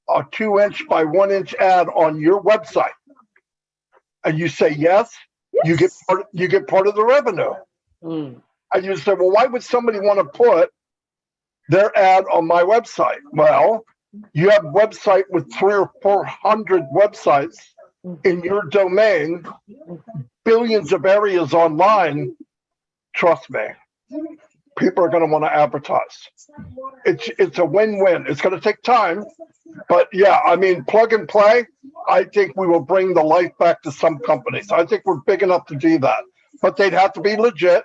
a 2-inch by 1-inch ad on your website? And you say yes, you get part of the revenue. And you say, well, why would somebody want to put their ad on my website? Well, you have a website with 300 or 400 websites in your domain, billions of areas online. Trust me, people are going to want to advertise. It's a win-win. It's going to take time, but yeah, I mean, plug and play. I think we will bring the life back to some companies. I think we're big enough to do that, but they'd have to be legit.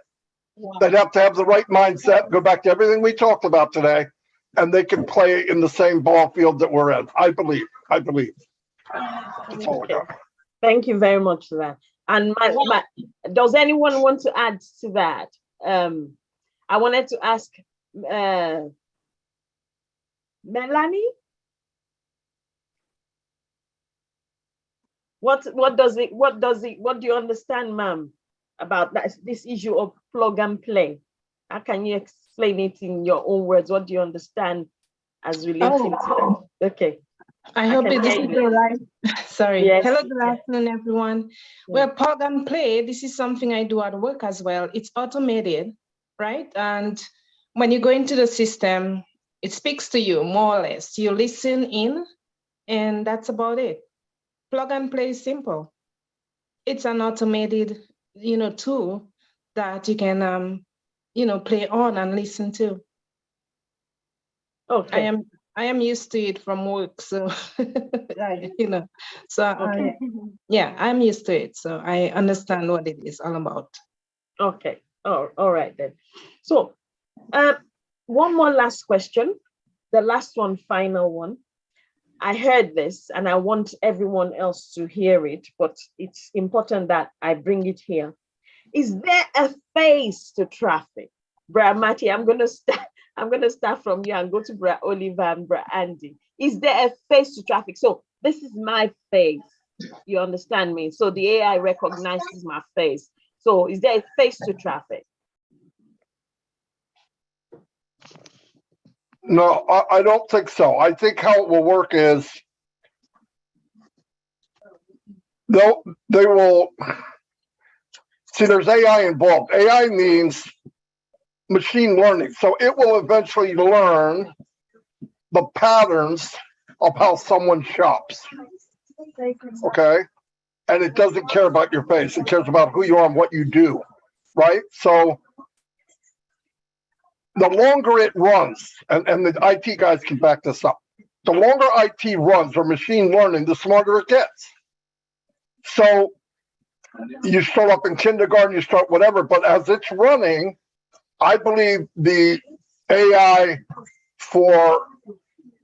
They'd have to have the right mindset, go back to everything we talked about today, and they can play in the same ball field that we're in. I believe. That's all I got. Thank you very much for that. And does anyone want to add to that? I wanted to ask Melanie. What do you understand, ma'am, about this issue of plug and play? How can you explain it in your own words? What do you understand as relating to it? Okay. I hope this is all right. Sorry. Yes. Hello, good afternoon, everyone. Well, plug and play, this is something I do at work as well. It's automated, right? And when you go into the system, it speaks to you more or less. You listen in, and that's about it. Plug and play is simple. It's an automated, tool that you can, play on and listen to. Okay. I am used to it from work, so Okay. I'm used to it, so I understand what it is all about. Okay. Oh, all right then. So, one more last question, the last one, final one. I heard this, and I want everyone else to hear it, but it's important that I bring it here. Is there a face to traffic? Bra Mati, I'm gonna start from you and go to Bra Oliver and Bra Andy. Is there a face to traffic? So this is my face. You understand me? So the AI recognizes my face. So is there a face to traffic? No, I don't think so. I think how it will work is they will see there's AI involved. AI means machine learning. So it will eventually learn the patterns of how someone shops. Okay. And it doesn't care about your face. It cares about who you are and what you do. Right. So the longer it runs, and the IT guys can back this up, the longer IT runs or machine learning, the smarter it gets. So you start up in kindergarten, you start whatever, but as it's running, I believe the AI for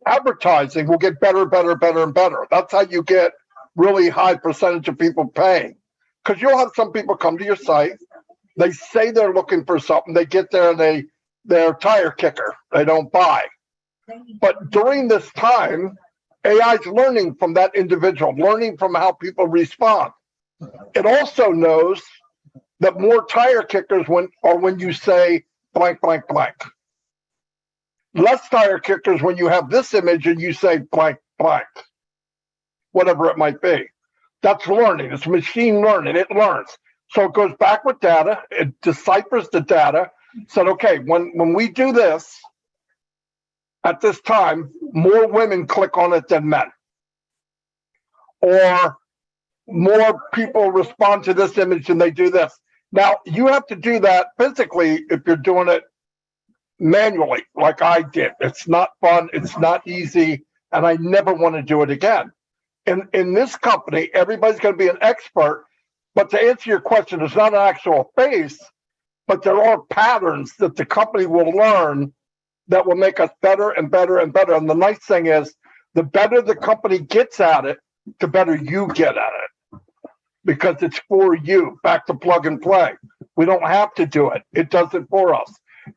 advertising will get better, better, better, and better. That's how you get really high percentage of people paying. Because you'll have some people come to your site, they say they're looking for something, they get there and they're a tire kicker, they don't buy. But during this time, AI is learning from that individual, learning from how people respond. It also knows that more tire kickers when you say blank, blank, blank. Less tire kickers when you have this image and you say blank, blank, whatever it might be. That's learning. It's machine learning. It learns. So it goes back with data. It deciphers the data. Said, okay, when we do this, at this time, more women click on it than men. Or more people respond to this image and they do this. Now, you have to do that physically if you're doing it manually, like I did. It's not fun, it's not easy, and I never want to do it again. In this company, everybody's going to be an expert, but to answer your question, it's not an actual face, but there are patterns that the company will learn that will make us better and better and better. And the nice thing is, the better the company gets at it, the better you get at it. Because it's for you, back to plug and play. We don't have to do it. It does it for us.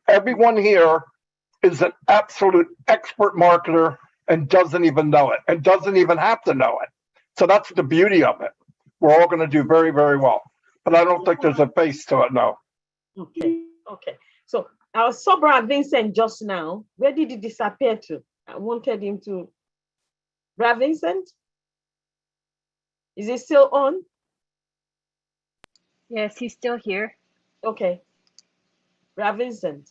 Everyone here is an absolute expert marketer and doesn't even know it and doesn't even have to know it. So that's the beauty of it. We're all going to do very, very well. But I don't think there's a face to it, no. Okay. So our Sobra Vincent just now, where did he disappear to? I wanted him to. Brad Vincent? Is he still on? Yes, he's still here. Okay. Brad Vincent.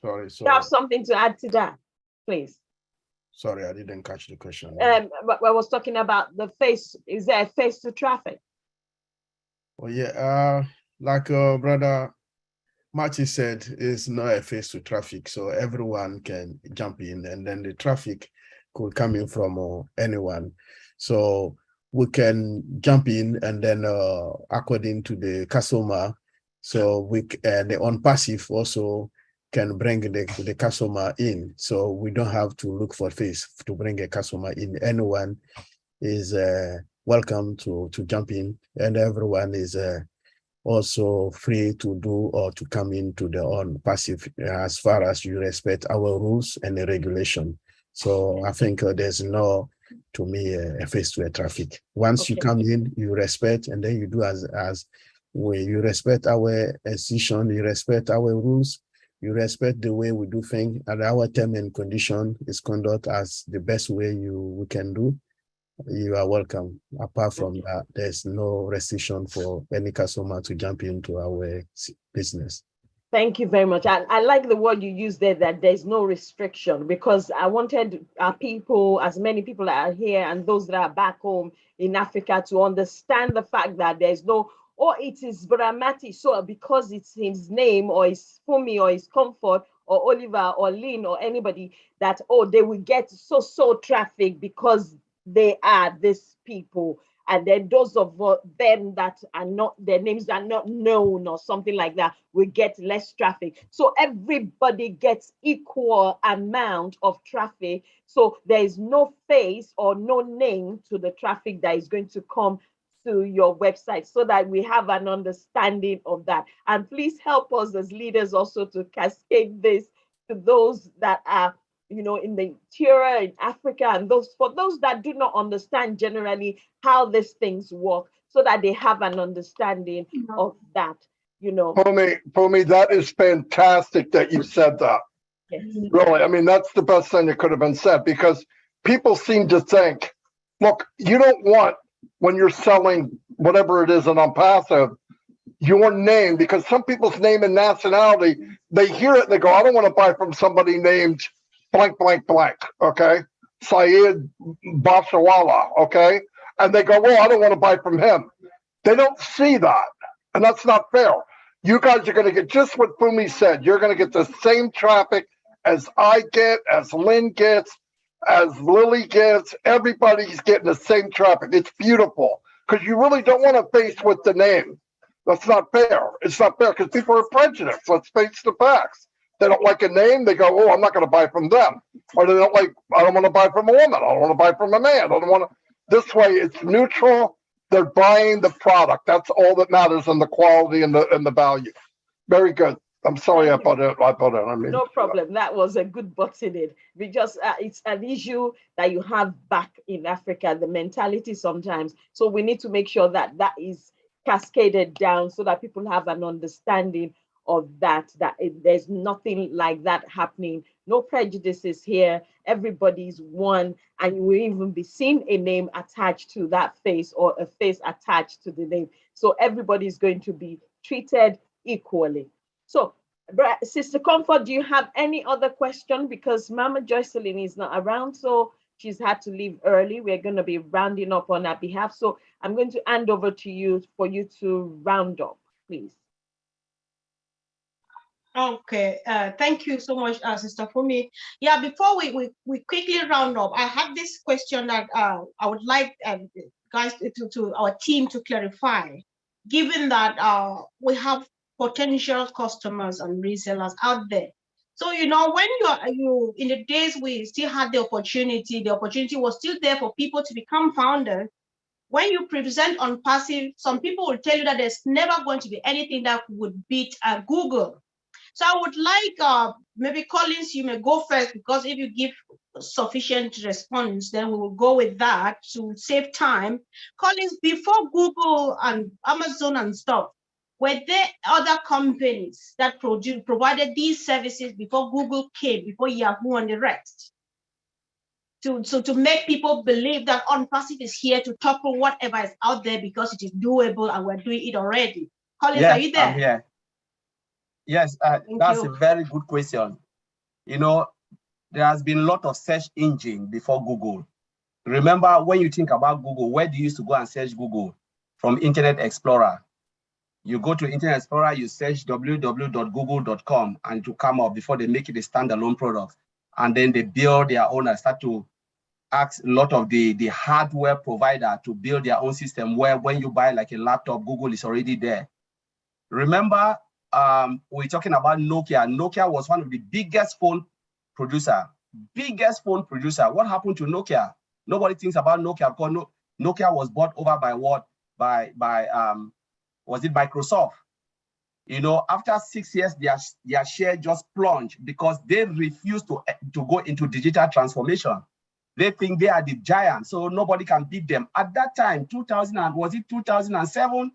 Sorry. You have something to add to that, please? Sorry, I didn't catch the question. But I was talking about the face. Is there a face to traffic? Well, yeah, like Brother Marty said, it's not a face to traffic, so everyone can jump in, and then the traffic could come in from anyone. So we can jump in, and then according to the customer, so the ONPASSIVE also can bring the customer in. So we don't have to look for face to bring a customer in. Anyone is welcome to jump in, and everyone is also free to do or to come into the ONPASSIVE as far as you respect our rules and the regulation. So I think there's no to me, a face-to-face traffic. Once you come in, you respect, and then you do as we, you respect our decision, you respect our rules, you respect the way we do things, and our term and condition is conduct as the best way we can do. You are welcome. Apart from that, there's no restriction for any customer to jump into our business. Thank you very much. I like the word you used there, that there's no restriction, because I wanted our people, as many people that are here and those that are back home in Africa, to understand the fact that there's no, or it is Bramati, so because it's his name, or it's Fumi, or it's Comfort, or Oliver, or Lynn, or anybody, that, oh, they will get so traffic because they are these people. And then those of them that are not, their names are not known or something like that, will get less traffic. So everybody gets equal amount of traffic. So there is no face or no name to the traffic that is going to come to your website, so that we have an understanding of that. And please help us as leaders also to cascade this to those that are, you know, in the interior, in Africa, and for those that do not understand generally how these things work, so that they have an understanding of that, you know. Fumi, that is fantastic that you said that. Yes. Really, I mean, that's the best thing that could have been said, because people seem to think, look, you don't want, when you're selling whatever it is in ONPASSIVE, your name, because some people's name and nationality, they hear it and they go, I don't want to buy from somebody named blank, blank, blank, okay? Syed Bashawala, okay? And they go, well, I don't want to buy from him. They don't see that, and that's not fair. You guys are going to get just what Fumi said. You're going to get the same traffic as I get, as Lynn gets, as Lily gets. Everybody's getting the same traffic. It's beautiful, because you really don't want to face with the name. That's not fair. It's not fair, because people are prejudiced. Let's face the facts. They don't like a name, they go, oh, I'm not going to buy from them. Or they don't like, I don't want to buy from a woman. I don't want to buy from a man. I don't want to. This way, it's neutral. They're buying the product. That's all that matters, and the quality and the value. Very good. I'm sorry I put it. I mean, no problem. That was a good button in. We just it's an issue that you have back in Africa, the mentality sometimes. So we need to make sure that that is cascaded down, so that people have an understanding of that there's nothing like that happening. No prejudices here. Everybody's one, and you will even be seeing a name attached to that face, or a face attached to the name. So everybody's going to be treated equally. So, Sister Comfort, do you have any other question? Because Mama Joycelyn is not around, so she's had to leave early. We're going to be rounding up on her behalf. So I'm going to hand over to you for you to round up, please. Okay, thank you so much, Sister Fumi. Yeah, before we quickly round up, I have this question that I would like guys to our team to clarify. Given that we have potential customers and resellers out there, so you know, when you in the days we still had the opportunity was still there for people to become founders. When you present ONPASSIVE, some people will tell you that there's never going to be anything that would beat Google. So I would like maybe Collins, you may go first, because if you give sufficient response, then we will go with that to save time. Collins, before Google and Amazon and stuff, were there other companies that provided these services before Google came, before Yahoo and the rest? To make people believe that ONPASSIVE is here to topple whatever is out there because it is doable and we're doing it already. Collins, Yes, are you there? I'm here. Yes, that's a very good question. You know, there has been a lot of search engine before Google. Remember, when you think about Google, where do you used to go and search Google? From Internet Explorer. You go to Internet Explorer, you search www.google.com, and it will come up before they make it a standalone product. And then they build their own and start to ask a lot of the hardware provider to build their own system, where when you buy like a laptop, Google is already there. Remember, we're talking about Nokia. Nokia was one of the biggest phone producer. What happened to Nokia? Nobody thinks about Nokia, because Nokia was bought over by what? Was it Microsoft? You know, after 6 years, their share just plunged because they refused to go into digital transformation. They think they are the giant, so nobody can beat them. At that time, 2007,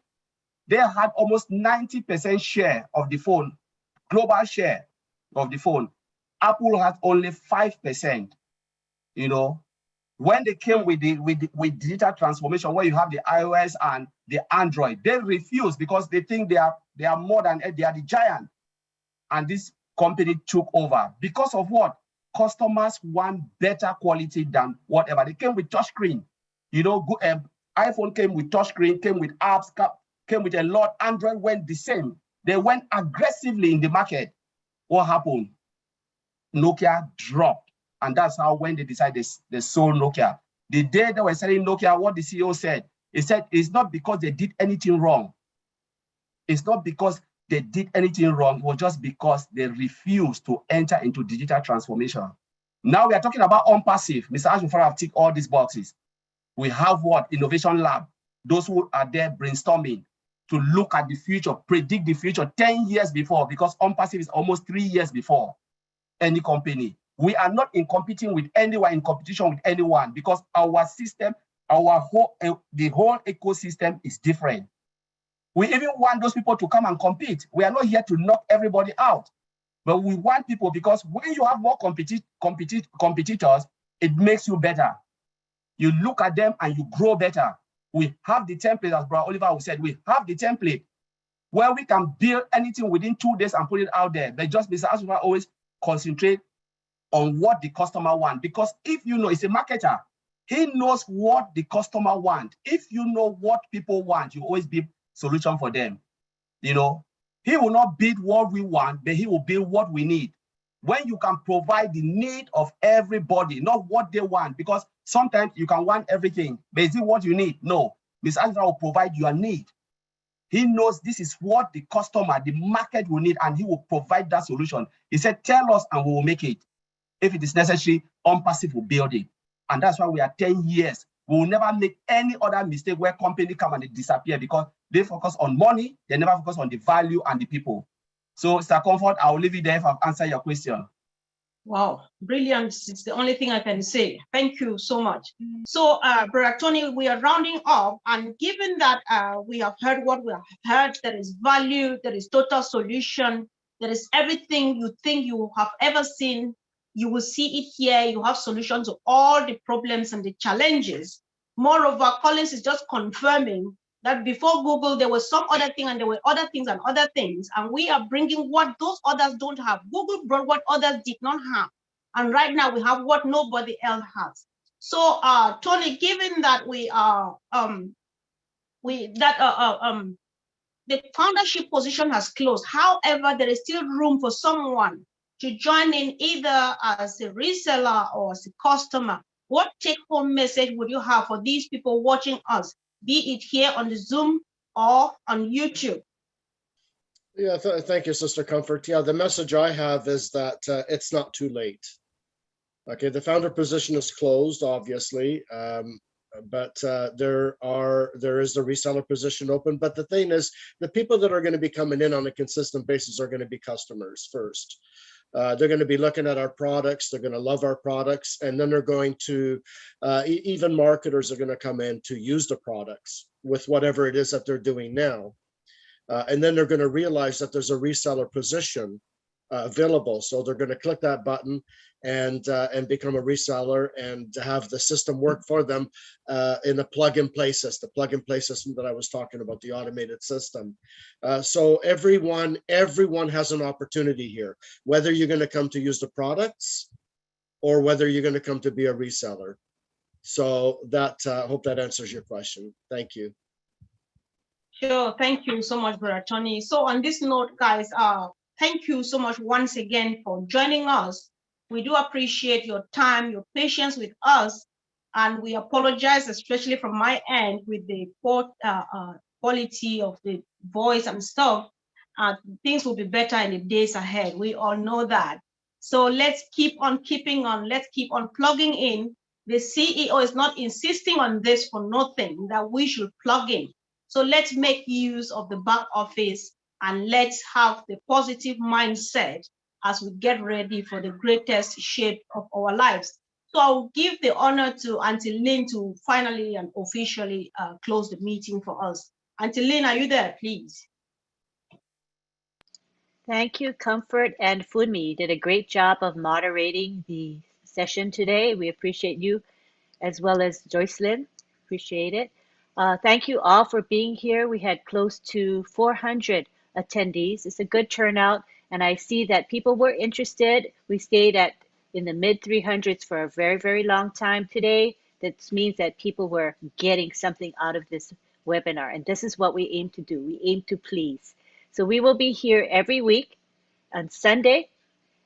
they had almost 90% share of the phone, global share of the phone. Apple has only 5%. You know, when they came with digital transformation, where you have the iOS and the Android, they refused because they think they are more than, they are the giant. And this company took over because of what? Customers want better quality than whatever. They came with touchscreen. You know, iPhone came with touchscreen, came with apps, came with a lot. Android went the same. They went aggressively in the market. What happened? Nokia dropped. And that's how when they decided they sold Nokia. The day they were selling Nokia, what the CEO said, he said, it's not because they did anything wrong. It's not because they did anything wrong, it was just because they refused to enter into digital transformation. Now we are talking about ONPASSIVE. Mr. Ashmufara have ticked all these boxes. We have what? Innovation Lab. Those who are there brainstorming to look at the future, predict the future 10 years before, because ONPASSIVE is almost 3 years before any company. We are not in competing with anyone, in competition with anyone, because our system, the whole ecosystem is different. We even want those people to come and compete. We are not here to knock everybody out, but we want people, because when you have more competitors, it makes you better. You look at them and you grow better. We have the template, as Brother Oliver said, we have the template where we can build anything within 2 days and put it out there. But just Mr. Ashmufara always concentrate on what the customer wants, because if you know, it's a marketer, he knows what the customer wants. If you know what people want, you always be solution for them. You know, he will not build what we want, but he will build what we need. When you can provide the need of everybody, not what they want, because sometimes you can want everything, but is it what you need? No, Mr. Ashmufara will provide your need. He knows this is what the customer, the market will need, and he will provide that solution. He said, tell us and we will make it. If it is necessary, ONPASSIVE will build it. And that's why we are 10 years. We will never make any other mistake where company come and they disappear, because they focus on money, they never focus on the value and the people. So, Mr. Comfort, I will leave it there if I've answered your question. Wow, brilliant. It's the only thing I can say. Thank you so much. So, Brother Tony, we are rounding up, and given that we have heard what we have heard, there is value, there is total solution, there is everything you think you have ever seen, you will see it here. You have solutions to all the problems and the challenges. Moreover, Collins is just confirming that before Google, there was some other thing, and there were other things and other things. And we are bringing what those others don't have. Google brought what others did not have. And right now we have what nobody else has. So Tony, given that we are, the foundership position has closed. However, there is still room for someone to join in, either as a reseller or as a customer. What take-home message would you have for these people watching us, be it here on the Zoom or on YouTube? Yeah, thank you, Sister Comfort. Yeah, the message I have is that it's not too late. Okay, the founder position is closed, obviously, but there is the reseller position open. But the thing is, the people that are going to be coming in on a consistent basis are going to be customers first. They're going to be looking at our products, they're going to love our products, and then they're going to, even marketers are going to come in to use the products with whatever it is that they're doing now. And then they're going to realize that there's a reseller position available. So they're going to click that button and become a reseller and have the system work for them in a plug-and-play system, that I was talking about, the automated system. So everyone has an opportunity here, whether you're going to come to use the products or whether you're going to come to be a reseller. So that hope that answers your question. Thank you. Sure, thank you so much, Brother Tony. So on this note, guys, thank you so much once again for joining us. We do appreciate your time, your patience with us, and we apologize, especially from my end, with the poor quality of the voice and stuff. Things will be better in the days ahead. We all know that. So let's keep on keeping on. Let's keep on plugging in. The CEO is not insisting on this for nothing, that we should plug in. So let's make use of the back office and let's have the positive mindset as we get ready for the greatest shape of our lives. So I'll give the honor to Auntie Lynn to finally and officially close the meeting for us. Auntie Lynn, are you there, please? Thank you, Comfort and Funmi. You did a great job of moderating the session today. We appreciate you, as well as Joycelyn. Appreciate it. Thank you all for being here. We had close to 400 attendees. It's a good turnout, and I see that people were interested. We stayed in the mid 300s for a very, very long time today. That means that people were getting something out of this webinar, and this is what we aim to do. We aim to please. So we will be here every week on Sunday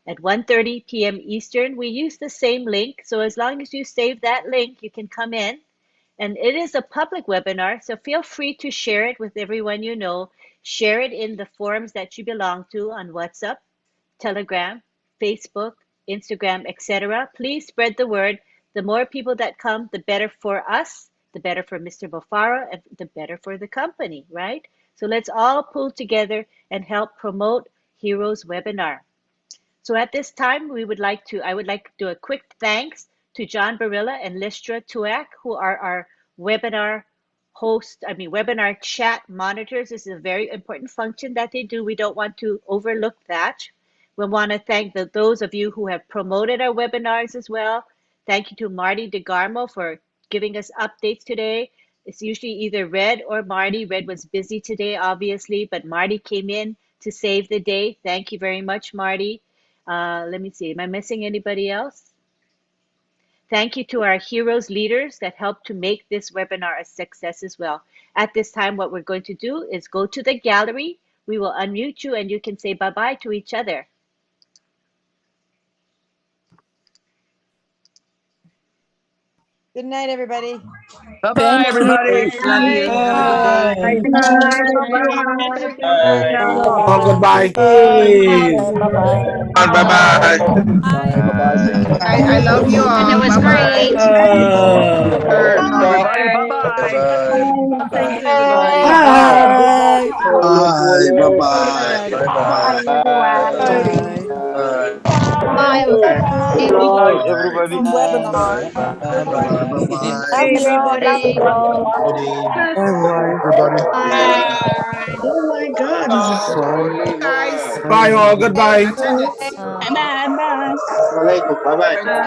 at 1:30 p.m. Eastern. We use the same link, so as long as you save that link, you can come in. And it is a public webinar, so feel free to share it with everyone you know. Share it in the forums that you belong to on WhatsApp, Telegram, Facebook, Instagram, etc. Please spread the word. The more people that come, the better for us, the better for Mr. Bofara, and the better for the company, right? So let's all pull together and help promote Heroes Webinar. So at this time, I would like to do a quick thanks to John Barilla and Listra Tuak, who are our webinar webinar chat monitors. This is a very important function that they do. We don't want to overlook that. We want to thank those of you who have promoted our webinars as well. Thank you to Marty DeGarmo for giving us updates today. It's usually either Red or Marty. Red was busy today, obviously, but Marty came in to save the day. Thank you very much, Marty. Let me see, am I missing anybody else? Thank you to our heroes leaders that helped to make this webinar a success as well. At this time, what we're going to do is go to the gallery. We will unmute you and you can say bye-bye to each other. Good night, everybody. Bye-bye, everybody. Love you. Have a good day. Oh, goodbye. Bye-bye. Bye-bye. I love you all. And it was Bye-bye. great. Everybody, bye-bye. Thank you, everybody. Bye. Bye. Bye-bye. Bye. Bye-bye. Bye. Bye. Good night, everybody. Webinar. Bye-bye. Love you all. Love you all. Bye-bye, everybody. Bye. Oh my God, this is Bye, guys. Bye all. Goodbye. Attendance. Bye. bye bye. Bye-bye.